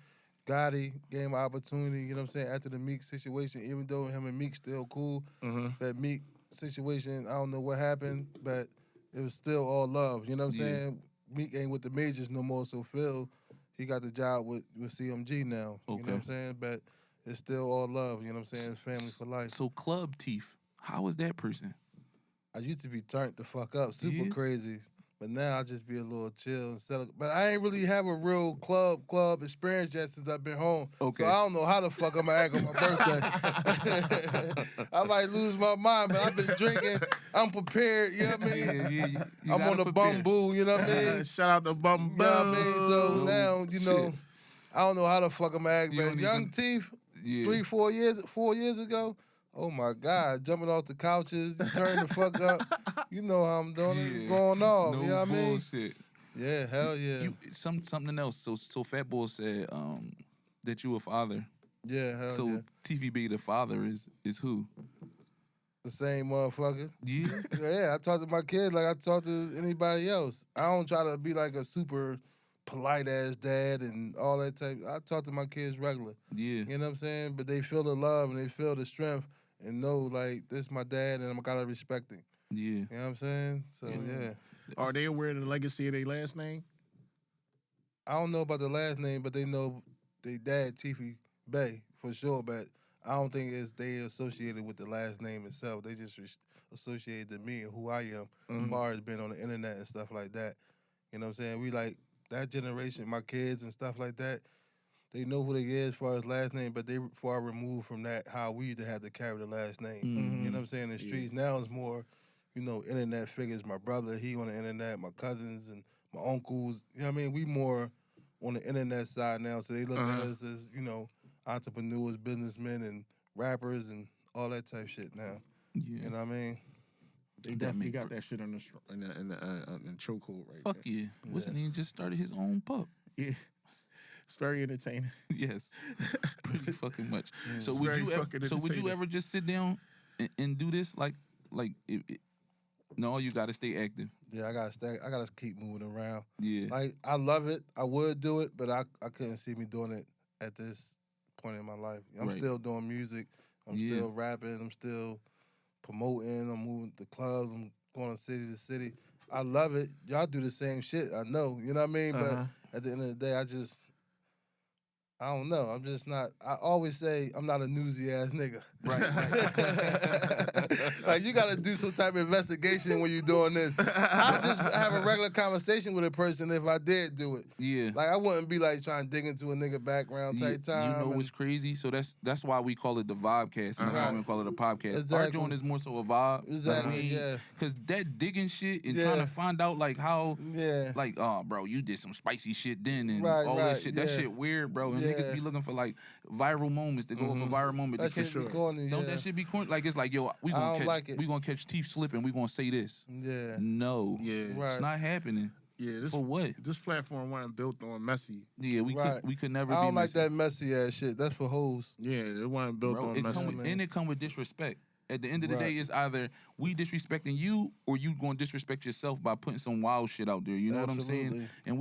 Gotti gave him an opportunity, you know what I'm saying, after the Meek situation, even though him and Meek still cool, that Meek situation, I don't know what happened, but it was still all love, you know what I'm saying? Meek ain't with the majors no more, so Phil, he got the job with CMG now, you know what I'm saying? But it's still all love, you know what I'm saying? It's family for life. So Club Teef, how is that person? I used to be turned the fuck up, super crazy. But now I just be a little chill and settle. But I ain't really have a real club experience yet since I've been home. Okay. So I don't know how the fuck I'm gonna act on my birthday. I might lose my mind, but I've been drinking. I'm prepared, you know what I mean? Yeah, I'm on the bamboo, you know what I mean? Shout out to Bum You know what I mean? So now, Shit. I don't know how the fuck I'm gonna act, You but don't Young even- Teef, 4 years ago, oh my God, jumping off the couches, turning the fuck up. You know how I'm doing it, going off. No You know what I mean? bullshit. Yeah, hell yeah. Something else. So Fat Boy said that you a father. Yeah, hell So yeah. Teefybey the father is who? The same motherfucker. Yeah. Yeah, I talk to my kids like I talk to anybody else. I don't try to be like a super polite ass dad and all that type. I talk to my kids regular. Yeah. You know what I'm saying? But they feel the love and they feel the strength and know like this is my dad and I gotta respect him. Yeah. You know what I'm saying? So yeah. Are they aware of the legacy of their last name? I don't know about the last name, but they know they dad Teefybey for sure. But I don't think it's they associated with the last name itself. They just associated to me and who I am, as far as being on the internet and stuff like that. You know what I'm saying? We like that generation, my kids and stuff like that. They know who they is as far as last name, but they far removed from that how we used to have to carry the last name. You know what I'm saying? In the streets now it's more, internet figures. My brother, he on the internet. My cousins and my uncles. You know what I mean? We more on the internet side now, so they look at us as entrepreneurs, businessmen, and rappers and all that type shit now. Yeah. You know what I mean? They definitely got that shit in the chokehold right Fuck yeah. Wasn't he just started his own pub? there. Yeah. It's very entertaining. Yes. Pretty fucking much. So It's would very you ever fucking would you entertaining. ever just sit down and do this like no, you got to stay active. Yeah, I gotta keep moving around. Yeah. Like I love it. I would do it, but I couldn't see me doing it at this point in my life. I'm Right. still doing music. I'm Yeah. still rapping. I'm still promoting. I'm moving to clubs. I'm going city to city. I love it. Y'all do the same shit. I know. You know what I mean? But at the end of the day, I don't know. I'm just not. I always say I'm not a newsy ass nigga. Right. Like you got to do some type of investigation when you're doing this. I just have a regular conversation with a person if I did do it. Yeah. Like I wouldn't be like trying to dig into a nigga background type time. You know what's crazy? So that's why we call it the Vibecast, and that's why we call it a podcast. Exactly. Our joint is more so a vibe. Exactly. Yeah. Because that digging shit and trying to find out like how. Yeah. Like, oh, bro, you did some spicy shit then and Right, all right, that shit. yeah. That shit weird, bro. And niggas be looking for like viral moments to go off a viral moment. That shit be corny. Don't that shit be corny? Like it's like, yo, we gonna catch teeth slipping. We gonna say this. Yeah. No. Yeah. Right. It's not happening. Yeah. For what? This platform wasn't built on messy. Yeah, we could never. I be don't like messy. that messy ass shit. That's for hoes. Yeah, it wasn't built Bro, on it messy. come with disrespect. At the end of the Right. day, it's either we disrespecting you or you gonna disrespect yourself by putting some wild shit out there. You know what I'm saying? Absolutely. And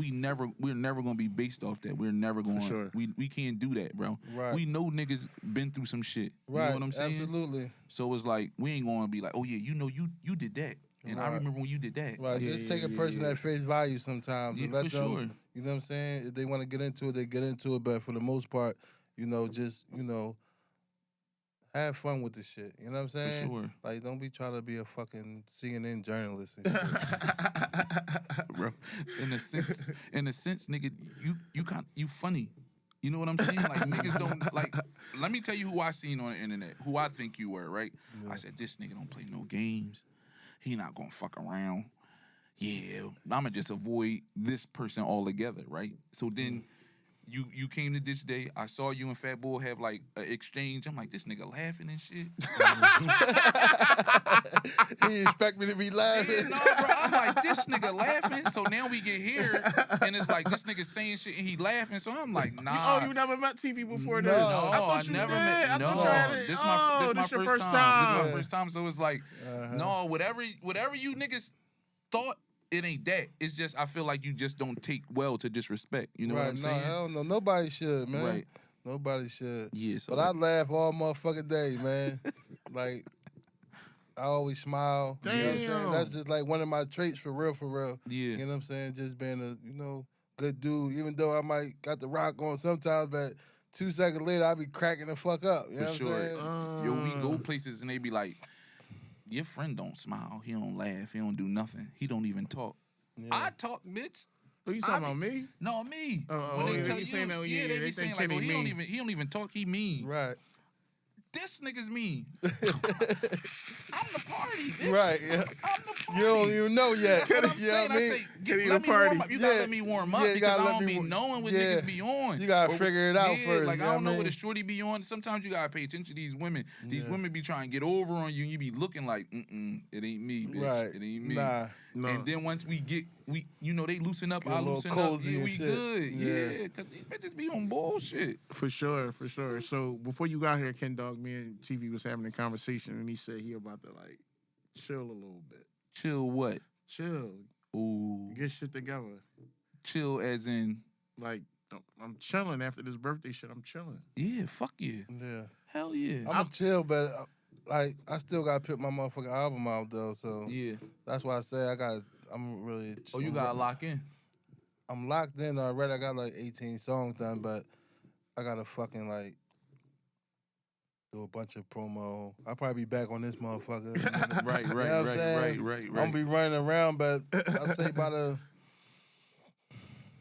we're never gonna be based off that. We're never going. sure. We can't do that, bro. Right. We know niggas been through some shit. Right. You know what I'm saying? Absolutely. So it's like we ain't gonna be like, oh yeah, you know you did that, and I Right. remember when you did that. Right. Yeah, Just take a yeah, person yeah. at face value sometimes Yeah, and let for them. sure. You know what I'm saying? If they want to get into it, they get into it. But for the most part, just have fun with the shit. You know what I'm saying? sure. Like, don't be trying to be a fucking CNN journalist. And shit. Bro. In a sense, nigga, you funny. You know what I'm saying? Like niggas don't like. Let me tell you who I seen on the internet. Who I think you were, right? I said this nigga don't play no games. He not gonna fuck around. Yeah, I'ma just avoid this person altogether, right? So then. You came to this day. I saw you and Fat Bull have like an exchange. I'm like, this nigga laughing and shit. He expect me to be laughing. Yeah, no, bro. I'm like, this nigga laughing. So now we get here, and it's like this nigga saying shit and he laughing. So I'm like, nah. Oh, you never met TV before No. this? No, I thought you never did. met. I No, thought you had it. this your my first first time. This my first time. So it's like, no, whatever you niggas thought. It ain't that. It's just I feel like you just don't take well to disrespect. You know what I'm saying? Hell no. Nobody should, man. Right. Nobody should. Yeah. So But I laugh all motherfucking day, man. Like, I always smile. You know what I'm saying? Damn. That's just like one of my traits for real, for real. Yeah. You know what I'm saying? Just being a, good dude. Even though I might got the rock on sometimes, but 2 seconds later, I be cracking the fuck up. You know what I'm saying? Yo, we go places and they be like, your friend don't smile. He don't laugh. He don't do nothing. He don't even talk. Yeah. I talk, bitch. Who you talking about, me? No, me. Oh, when they tell be you, saying that, yeah, they be they saying think like, Kenny he mean. don't even talk. He mean. Right. This nigga's mean. I'm the party, bitch. Right, yeah. I'm the party. You don't even know yet. That's what I'm You know saying. what I mean? I say, Kenny let the me party. warm up. You gotta Yeah. let me warm up Yeah, you because gotta I let don't me be wa- knowing what yeah. niggas be on. You gotta Or- figure it out yeah, first, like you I know don't what I know what mean? a shorty be on. Sometimes you gotta pay attention to these women. These Yeah. women be trying to get over on you, and you be looking like, it ain't me, bitch. Right. It ain't me. Nah. No. And then once we they loosen up, Get a I little loosen cozy up. Yeah, and we shit. good. Yeah. Yeah, because these bitches be on bullshit. For sure. So before you got here, Ken Dog, me and TV was having a conversation, and he said he about to like chill a little bit. Chill what? Chill. Ooh. Get shit together. Chill as in, Like I'm chilling after this birthday shit. I'm chilling. yeah, fuck yeah. Yeah. Hell yeah. I'm going to chill, but like I still got to put my motherfucking album out, though. So Yeah. that's why I say I'm really. Oh, you gotta lock in. I'm locked in already. I got like 18 songs done, but I got to fucking like do a bunch of promo. I'll probably be back on this motherfucker. Right, You know what I'm saying? I'm gonna be running around, but I'll say by the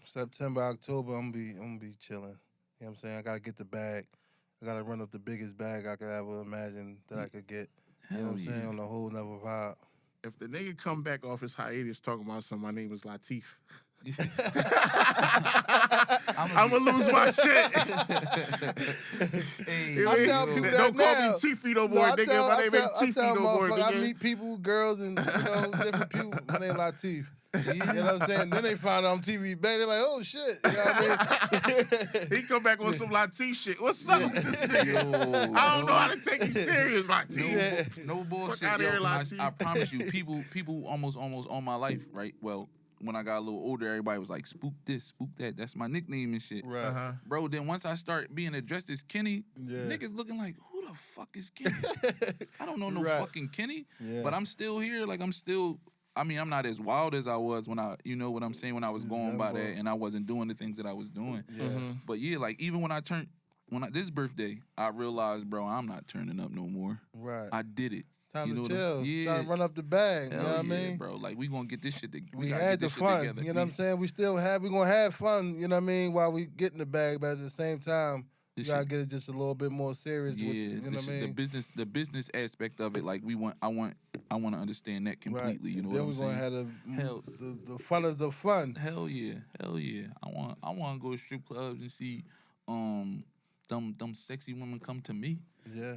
September, October, I'm gonna be chilling. You know what I'm saying? I gotta get the bag. I gotta run up the biggest bag I could ever imagine that I could get. You know what I'm Hell saying? yeah. On a whole nother vibe. If the nigga come back off his hiatus talking about something, my name is Latif. I'm gonna lose my shit. Hey, I tell people that Don't call me now. Teefy no No, more, I nigga. tell- My I name tell- ain't I Teefy tell no more, motherfuckers, I nigga. meat people, girls, and different people. My name Latif. yeah. You know what I'm saying? Then they find out I'm TV back. They're like, oh shit. You know what I mean? He come back on some Latif shit. What's up with this nigga? I don't know how to take you serious, Latif. Yeah. No bullshit. outta Yo, here, I Latif. promise you, people almost all my life, right? Well, when I got a little older, everybody was like, spook this, spook that. That's my nickname and shit. Right. Uh-huh. Bro, then once I start being addressed as Kenny, Yeah. niggas looking like, who the fuck is Kenny? I don't know no Right. fucking Kenny. Yeah. But I'm still here. Like, I'm still I mean, I'm not as wild as I was when I, you know what I'm saying, when I was going by that and I wasn't doing the things that I was doing. Yeah. But yeah, like even when I turned, this birthday, I realized, bro, I'm not turning up no more. Right. I did it. Time you know to chill. Yeah. Trying to run up the bag. Hell You know what I yeah, mean? bro. Like we gonna get this shit. We gotta had get the this shit fun. together. You know what I'm saying? We gonna have fun. You know what I mean? While we get in the bag, but at the same time, you gotta get it just a little bit more serious. Yeah, with, you know what I mean? the business aspect of it. Like I want to understand that completely. Right. You know then what I'm saying? Then we're gonna Hell, have the funnest of fun. Hell yeah. I want to go to strip clubs and see them sexy women come to me. Yeah.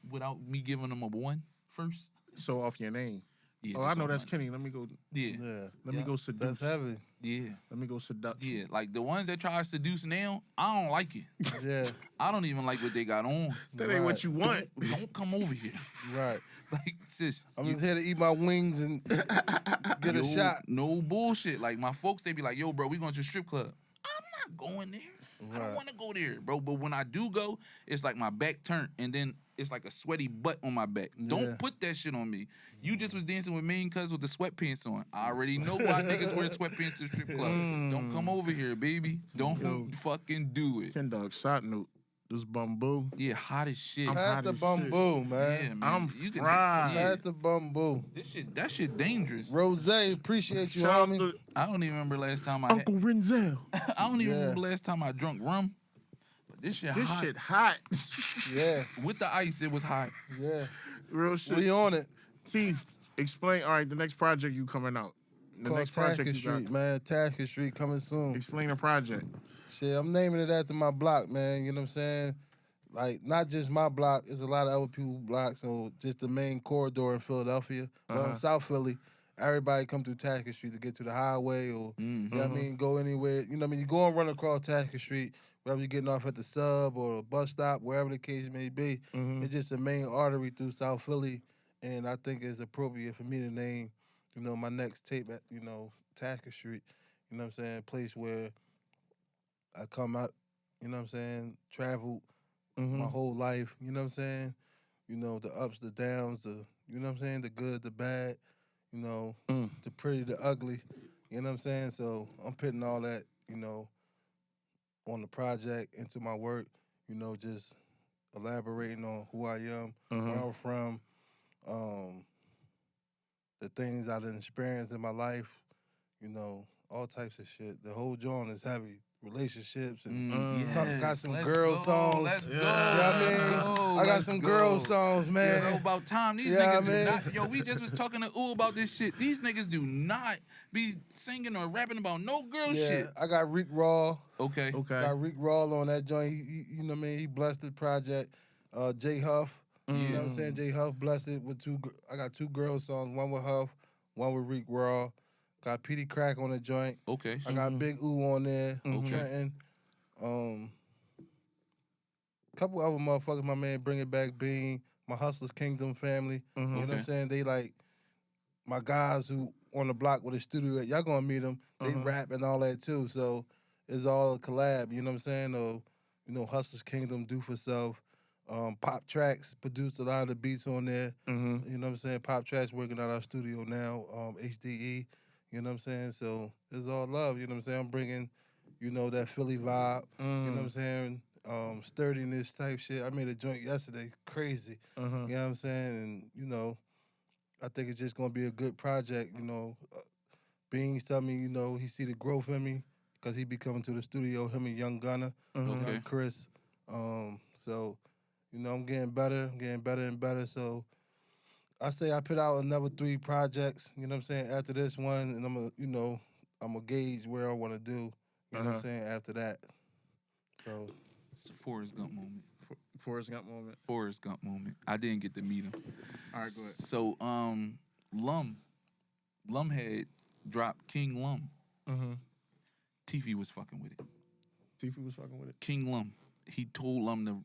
Without me giving them a one first. So off your name. Yeah, oh, I know that's Kenny. Let me go. Yeah. Let me go seduce. That's heavy. Yeah. Let me go seduction. Yeah, like the ones that try to seduce now, I don't like it. Yeah. I don't even like what they got on. That ain't what you want. Don't come over here. Right. Like, sis. I'm just here to eat my wings and get a shot. No bullshit. Like, my folks, they be like, yo, bro, we going to a strip club. I'm not going there. I don't want to go there, bro. But when I do go, it's like my back turned, and then it's like a sweaty butt on my back. Yeah. Don't put that shit on me. You just was dancing with me and cuz with the sweatpants on. I already know why niggas wear sweatpants to the strip club. Don't come over here, baby. Don't fucking do it. Ken Dog, side note. This bamboo. Yeah, hot as shit. Pass the bamboo, man. Yeah, man. I'm You can- fried. yeah. Pass the bamboo. That shit dangerous. Rose, appreciate you, Shout out homie. to I don't even remember last time I Uncle Renzel. I don't even Yeah. remember last time I drunk rum. But this shit This hot. shit hot. Yeah, With the ice, it was hot. yeah. Real shit. We on it. T, explain. All right, the next project you coming out. The Called next project Tasker you got. Street, man. Tasker Street coming soon. Explain the project. Shit, I'm naming it after my block, man. You know what I'm saying? Like, not just my block. There's a lot of other people's blocks. So just the main corridor in Philadelphia. Well, in South Philly, everybody come through Tasker Street to get to the highway or, you know what I mean, go anywhere. You know what I mean? You go and run across Tasker Street, whether you're getting off at the sub or the bus stop, wherever the case may be. It's just a main artery through South Philly. And I think it's appropriate for me to name, you know, my next tape at, you know, Tasker Street. You know what I'm saying? Place where I come out, you know what I'm saying, traveled my whole life, you know what I'm saying? You know, the ups, the downs, you know what I'm saying, the good, the bad, you know, the pretty, the ugly, you know what I'm saying? So I'm putting all that, you know, on the project, into my work, you know, just elaborating on who I am, where I'm from, the things I've experienced in my life, you know, all types of shit. The whole joint is heavy. Relationships and got some girl songs. Let's go. You know what I mean? I got some girl songs, man. Yeah, about time. These niggas do not. Yo, we just was talking to Ooh about this shit. These niggas do not be singing or rapping about no girl shit. I got Rick Raw. Okay. Got Rick Raw on that joint. He you know what I mean? He blessed the project. J Huff. You know what I'm saying? J Huff blessed it with I got 2 girl songs. One with Huff, one with Rick Raw. Got Petey Crack on the joint. Okay. I got Big Ooh on there. Trenton. Couple other motherfuckers, my man Bring It Back Bean, my Hustlers Kingdom family. You know what I'm saying? They like my guys who on the block with the studio at. Y'all gonna meet them. They rap and all that too. So it's all a collab, you know what I'm saying? Or, you know, Hustlers Kingdom, Do For Self. Pop Tracks produced a lot of the beats on there. You know what I'm saying? Pop Tracks working at our studio now, HDE. You know what I'm saying? So it's all love, you know what I'm saying? I'm bringing, you know, that Philly vibe, you know what I'm saying? Sturdiness type shit. I made a joint yesterday, crazy. You know what I'm saying? And, you know, I think it's just going to be a good project, you know. Beans tell me, you know, he see the growth in me because he be coming to the studio, him and Young Gunner, Young Chris. So, you know, I'm getting better and better. So I say I put out another 3 projects, you know what I'm saying, after this one, and I'm going to, you know, I'm going to gauge where I want to do, you know what I'm saying, after that. So it's a Forrest Gump moment. Forrest Gump moment. Forrest Gump moment. I didn't get to meet him. All right, go ahead. So, Lum had dropped King Lum. Teefy was fucking with it. Teefy was fucking with it. King Lum. He told Lum to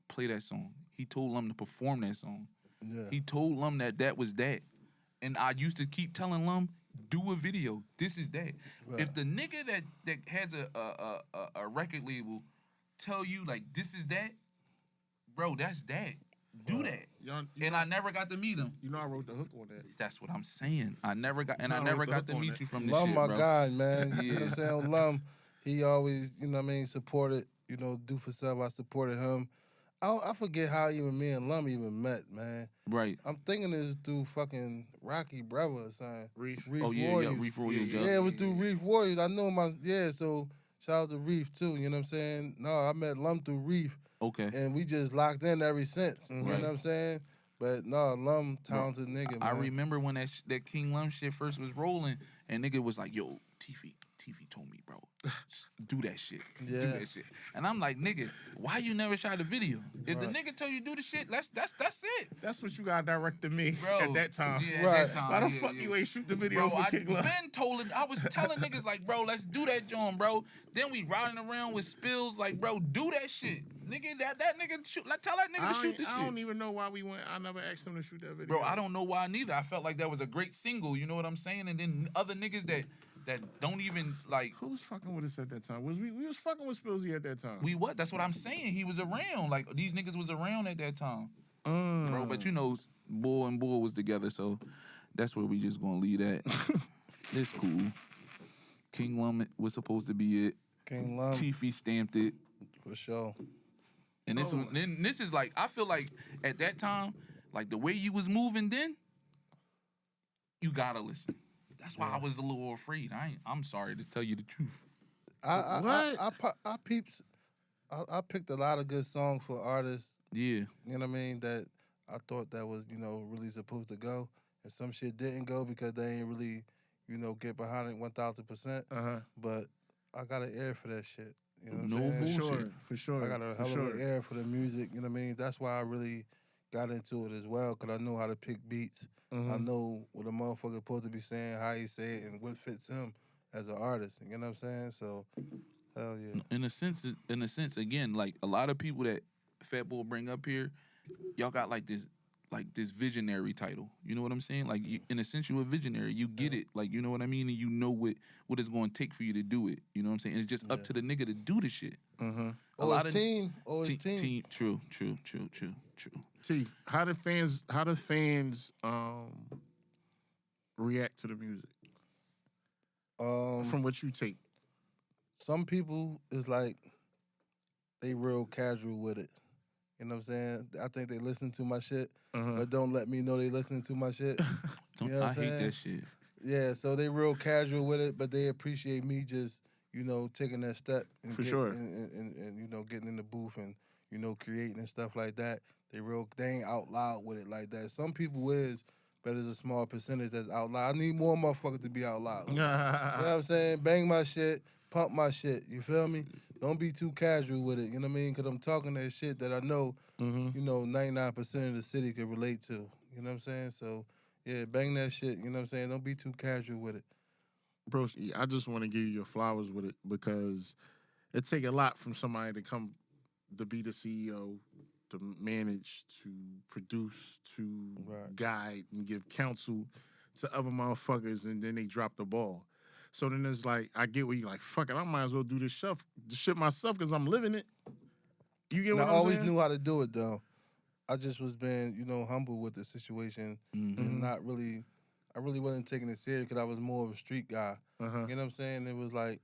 play that song. He told Lum to perform that song. yeah, He told Lum that was that. And I used to keep telling Lum, do a video. This is that. Right. If the nigga that has a record label tell you, like, this is that, bro, that's that. do that. And I never got to meet him. You know I wrote the hook on that. That's what I'm saying. I never got to meet you from this Lum, shit, my bro. guy, man. You know what I'm saying? Lum, he always, you know what I mean, supported, you know, do for self. I supported him. I forget how even me and Lum even met, man. Right. I'm thinking this through fucking Rocky Brother or something. Reef. Warriors. Reef Warriors. Yeah, it was through Reef Warriors. I know so shout out to Reef too, you know what I'm saying? No, I met Lum through Reef. Okay. And we just locked in ever since. You know what I'm saying? But no, Lum, talented nigga, man. I remember when that King Lum shit first was rolling, and nigga was like, yo, Teefy told me, bro, do that shit. Yeah. Do that shit. And I'm like, nigga, why you never shot a video? If the nigga tell you do the shit, that's it. That's what you got directed me Bro, at that time. Yeah, at that time. Why the fuck you ain't shoot the video bro, for King Lum? I was telling niggas like, bro, let's do that joint, bro. Then we riding around with spills like, bro, do that shit. Nigga, that nigga shoot. Like, tell that nigga to shoot this shit. I don't even know why we went. I never asked him to shoot that video. Bro, I don't know why neither. I felt like that was a great single, you know what I'm saying? And then other niggas that don't even like. Who was fucking with us at that time? We was fucking with Spillsy at that time. We what? That's what I'm saying. He was around. Like these niggas was around at that time. Bro, but you know, Bull and Bull was together, so that's where we just gonna leave that. It's cool. King Lum was supposed to be it. King Lum. Teefy stamped it. For sure. And this is like, I feel like at that time, like the way you was moving then, you gotta listen. That's why I was a little afraid. I'm sorry to tell you the truth. I peeped. I picked a lot of good songs for artists. Yeah. You know what I mean? That I thought that was, you know, really supposed to go. And some shit didn't go because they ain't really, you know, get behind it 1,000%. But I got an ear for that shit. You know what I'm saying? For sure. I got a hell of an ear for the music. You know what I mean? That's why I really got into it as well, because I know how to pick beats. I know what a motherfucker supposed to be saying, how he say it, and what fits him as an artist. You know what I'm saying? So, hell yeah. In a sense, again, like a lot of people that Fat Bull bring up here, y'all got like this visionary title. You know what I'm saying? Like, in a sense, you're a visionary. You get it. Like, you know what I mean? And you know what it's going to take for you to do it. You know what I'm saying? And it's just up to the nigga to do the shit. Always team. True. T, how do fans react to the music? From what you take. Some people is like, they real casual with it. You know what I'm saying? I think they listen to my shit, but don't let me know they listening to my shit. You know what I'm saying? I hate that shit. Yeah, so they real casual with it, but they appreciate me just, you know, taking that step and and you know, getting in the booth and, you know, creating and stuff like that. They ain't out loud with it like that. Some people is, but there's a small percentage that's out loud. I need more motherfuckers to be out loud. You know what I'm saying? Bang my shit, pump my shit. You feel me? Don't be too casual with it. You know what I mean? Because I'm talking that shit that I know, you know, 99% of the city could relate to. You know what I'm saying? So, yeah, bang that shit. You know what I'm saying? Don't be too casual with it. Bro, I just want to give you your flowers with it, because it take a lot from somebody to come to be the CEO, to manage, to produce, to guide and give counsel to other motherfuckers, and then they drop the ball. So then it's like, I get where you like, fuck it, I might as well do this shit myself because I'm living it. You get what I'm saying? I always knew how to do it, though. I just was being, you know, humble with the situation and not really, I really wasn't taking it serious because I was more of a street guy. You know what I'm saying? It was like,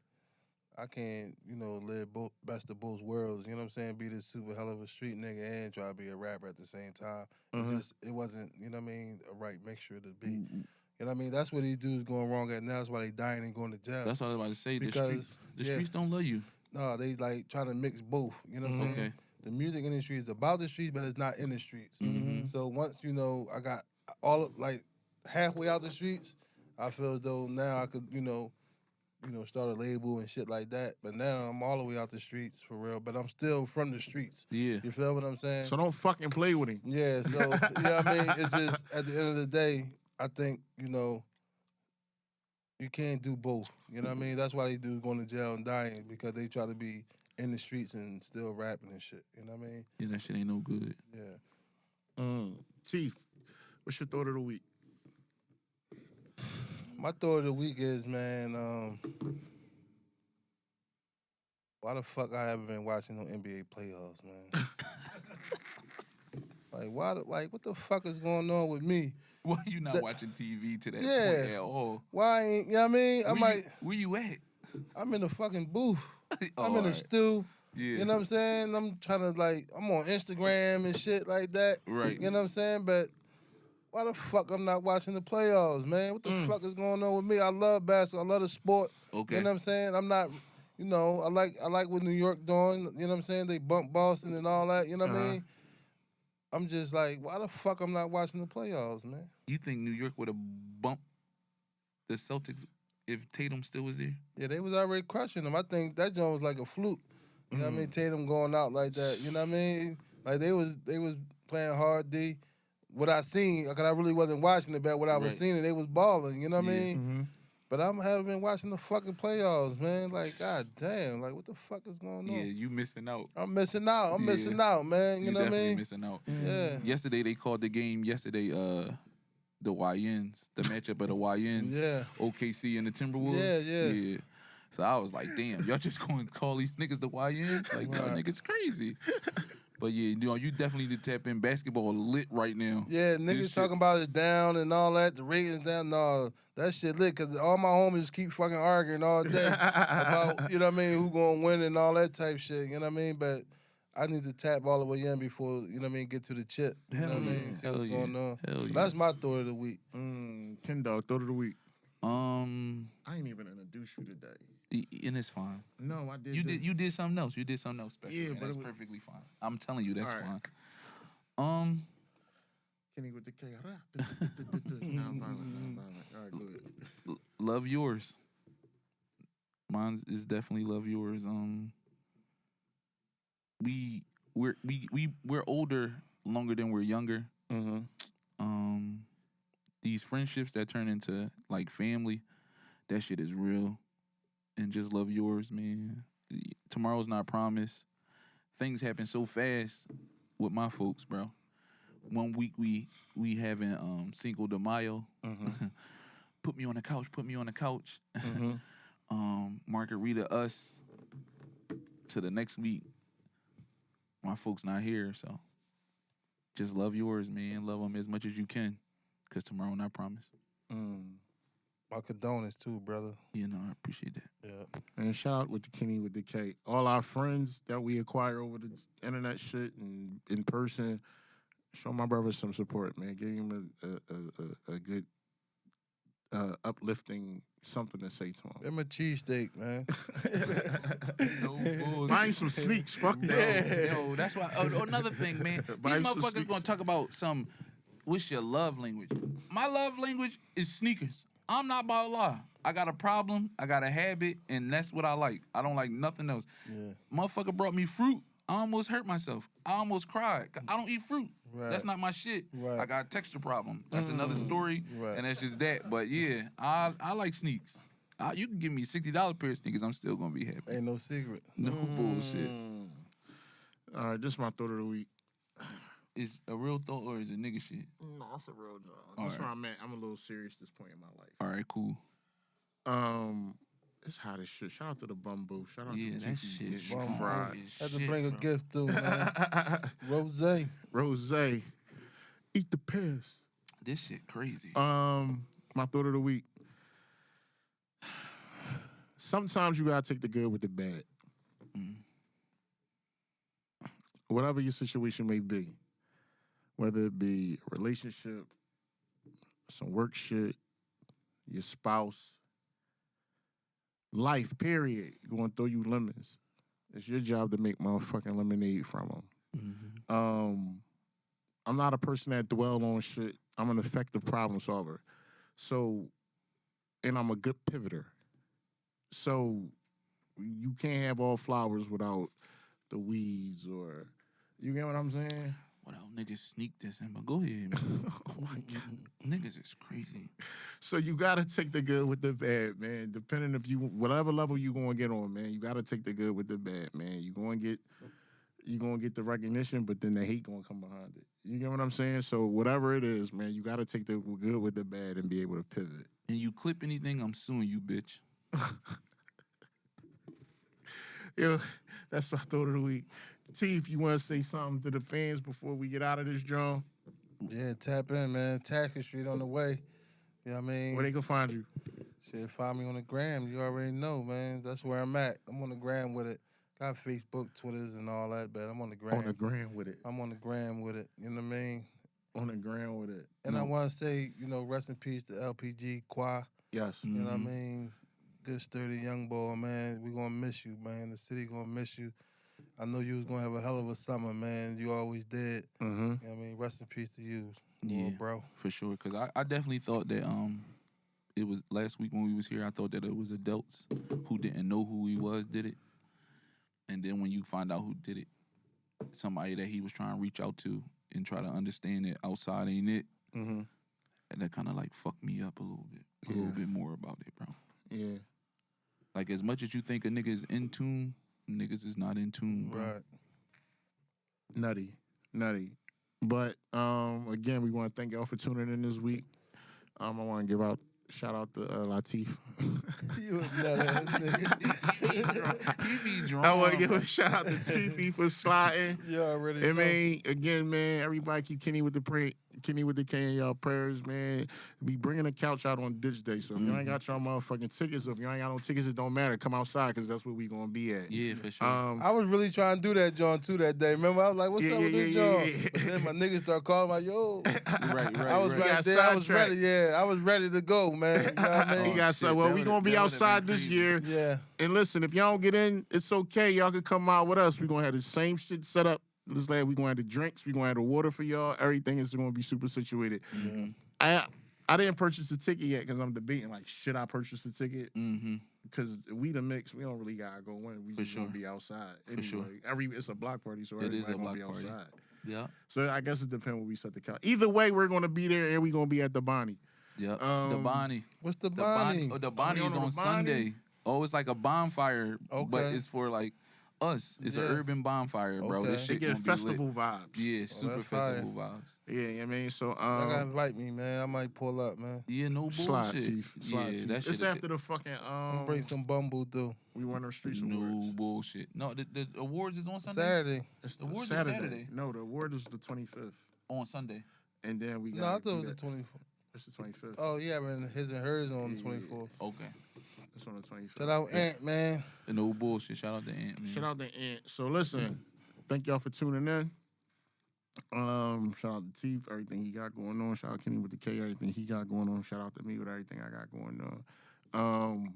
I can't, you know, live best of both worlds. You know what I'm saying? Be this super hell of a street nigga and try to be a rapper at the same time. It wasn't, you know what I mean, a right mixture to be. You know what I mean? That's what these dudes going wrong at now. That's why they dying and going to jail. That's what I was about to say. Because the streets don't love you. No, they like trying to mix both. You know what I'm saying? Okay. The music industry is about the streets, but it's not in the streets. So once, you know, I got like halfway out the streets, I feel as though now I could, you know, start a label and shit like that. But now I'm all the way out the streets for real. But I'm still from the streets. Yeah. You feel what I'm saying? So don't fucking play with him. Yeah, so, you know what I mean? It's just, at the end of the day, I think, you know, you can't do both. You know what I mean? That's why they do going to jail and dying, because they try to be in the streets and still rapping and shit. You know what I mean? Yeah, that shit ain't no good. Yeah. Teef, what's your thought of the week? My thought of the week is, man, why the fuck I haven't been watching no NBA playoffs, man? Like, why? Like, what the fuck is going on with me? Why you not watching TV to that point Yeah. at all? Why ain't, you know what I mean? I'm like, Where you at? I'm in the fucking booth. Oh, I'm in the alright. stew. Yeah. You know what I'm saying? I'm trying to, like, I'm on Instagram and shit like that. Right. You know what I'm saying? But why the fuck I'm not watching the playoffs, man? What the fuck is going on with me? I love basketball. I love the sport. Okay. You know what I'm saying? I'm not, you know, I like what New York doing. You know what I'm saying? They bump Boston and all that. You know what I mean? I'm just like, why the fuck I'm not watching the playoffs, man? You think New York would have bumped the Celtics if Tatum still was there? Yeah, they was already crushing them. I think that joint was like a fluke. You know what I mean? Tatum going out like that. You know what I mean? Like they was playing hard D. What I seen, because I really wasn't watching it, but what I was Right. seeing, they was balling. You know what I Yeah. mean? But I haven't been watching the fucking playoffs, man. Like, god damn, like what the fuck is going on? Yeah, you missing out. I'm missing out. I'm missing out, man. You know what I definitely mean? missing out. Yeah. Yesterday they called the game. The YNs, the matchup of the YNs, Yeah. OKC and the Timberwolves. Yeah. So I was like, damn, y'all just going to call these niggas the YNs? Like, y'all Right. niggas crazy. But yeah, you know, you definitely need to tap in. Basketball lit right now. Yeah, This niggas shit- talking about it down and all that. The ratings down. No, that shit lit because all my homies keep fucking arguing all day about, you know what I mean, who gonna win and all that type shit. You know what I mean? But I need to tap all the way in before, you know what I mean, get to the chip. You know what I mean? See what's going on. Hell So yeah. that's my thought of the week. Ken Dog, thought of the week. I ain't even introduce you today. And it's fine. No, I did. You did something else. You did something else special. Yeah, and but that's it was- perfectly fine. I'm telling you, that's All right. fine. Kenny with the K. Non-violent. All right, go ahead. Love yours. Mine is definitely love yours. We're older longer than we're younger. These friendships that turn into like family, that shit is real. And just love yours, man. Tomorrow's not promised. Things happen so fast with my folks, bro. 1 week we having Cinco de Mayo. Put me on the couch. Margarita us. To the next week, my folks not here, so just love yours, man. Love them as much as you can, because tomorrow not promised. My condolences too, brother. You know, I appreciate that. Yeah. And shout out with the Kenny with the K. All our friends that we acquire over the internet shit and in person, show my brother some support, man. Give him a good uplifting something to say to him. Give him a cheesesteak, man. No bullshit. Buy him some sneaks. Fuck Yo, that. yo, that's why. Another thing, man. These Buy him some motherfuckers sneakers. gonna talk about what's your love language? My love language is sneakers. I'm not about to lie. I got a problem, I got a habit, and that's what I like. I don't like nothing else. Yeah. Motherfucker brought me fruit. I almost hurt myself. I almost cried. I don't eat fruit. Right. That's not my shit. Right. I got a texture problem. That's another story, Right. and that's just that. But yeah, I like sneaks. You can give me $60 pair of sneakers, I'm still gonna be happy. Ain't no secret. No bullshit. All right, this is my thought of the week. Is a real thought or is it nigga shit? No, that's a real job. All That's right. where I'm at. I'm a little serious this point in my life. All right, cool. It's hot as shit. Shout out to the Bumbo. Shout out Yeah, to that Teefybey shit getting Bumbo. fried. Had to bring a gift through, man. Rose. Rose. Eat the pears. This shit crazy. My thought of the week. Sometimes you gotta take the good with the bad. Whatever your situation may be, whether it be a relationship, some work shit, your spouse, life, period, going to throw you lemons. It's your job to make motherfucking lemonade from them. I'm not a person that dwell on shit. I'm an effective problem solver. So, and I'm a good pivoter. So, you can't have all flowers without the weeds or, you get what I'm saying? Without niggas sneak this in, but go ahead, man. Oh my God. Niggas is crazy. So you gotta take the good with the bad, man. Depending if you, whatever level you gonna get on, man, you gotta take the good with the bad, man. You gonna get the recognition, but then the hate gonna come behind it. You get what I'm saying? So whatever it is, man, you gotta take the good with the bad and be able to pivot. And you clip anything, I'm suing you, bitch. Yo, that's my thought of the week. Teef, you want to say something to the fans before we get out of this, John? Yeah, tap in, man. Tacker Street on the way. You know what I mean? Where they can find you? Shit, find me on the gram. You already know, man. That's where I'm at. I'm on the gram with it. Got Facebook, Twitters, and all that, but I'm on the gram. On the gram with it. I'm on the gram with it. You know what I mean? On the gram with it. And I want to say, rest in peace to LPG, Qua. Yes. You know what I mean? Good, sturdy young boy, man. We going to miss you, man. The city going to miss you. I know you was going to have a hell of a summer, man. You always did. Mm-hmm. You know what I mean? Rest in peace to you, little bro. For sure. Because I definitely thought that it was last week when we was here, I thought that it was adults who didn't know who he was did it. And then when you find out who did it, somebody that he was trying to reach out to and try to understand that outside ain't it. Mm-hmm. And that kind of like fucked me up a little bit more about it, bro. Yeah. Like as much as you think a nigga is in tune, niggas is not in tune, bro. Right. Nutty. But again, we want to thank y'all for tuning in this week. I want to give out shout out to Latif. You a nut-ass nigga. He be drunk. I want to give a shout out to Teefy for sliding. You already know. I mean, again, man, everybody keep Kenny with the K in y'all prayers, man. We bringing the couch out on Ditch Day, so if you ain't got y'all motherfucking tickets, or if you ain't got no tickets, it don't matter. Come outside, because that's where we gonna be at. Yeah, for sure. I was really trying to do that, John, too, that day. Remember, I was like, what's up with this, John? Yeah. But then my niggas start calling, like, yo. right. I was right there. I was ready, I was ready to go, man. You know what I mean? Well, we gonna be outside this year. Yeah. And listen, if y'all don't get in, it's okay. Y'all can come out with us. We gonna have the same shit set up. This lad, we gonna have the drinks. We gonna have the water for y'all. Everything is gonna be super situated. Mm-hmm. I didn't purchase the ticket yet because I'm debating, like, should I purchase the ticket? Because we the mix, we don't really gotta go in. We just gonna be outside. Anyway. sure. It's a block party, so everybody gonna be outside. Yeah. So I guess it depends when we set the count. Either way, we're gonna be there and we gonna be at the Bonnie. Yeah. The Bonnie. What's the Bonnie? The Bonnie's on Sunday. Oh, it's like a bonfire, but Okay. it's for like us. It's an urban bonfire, bro. Okay. This It shit get gonna be lit. festival vibes. Yeah, super that's fire. festival vibes. Yeah, you know what I mean? So Y'all gotta invite me, man. I might pull up, man. Yeah, no bullshit. slide teeth. Yeah, that shit. It's after the fucking I'm bring some bumble through. we won the streets No awards. bullshit. No, the awards is on Sunday. Saturday. It's The awards is Saturday. No, the award is the 25th. On Sunday. And then we got No, I thought it was the 24th. It's the 25th. Oh, yeah, man. His and hers on the Yeah. 24th. Okay. It's on the 25th. Shout out Ant, man. No bullshit. Shout out to Ant, man. Shout out to Ant. So listen, thank y'all for tuning in. Shout out to Teef, everything he got going on. Shout out Kenny with the K, everything he got going on. Shout out to me with everything I got going on.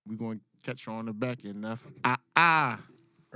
We going to catch you on the back end.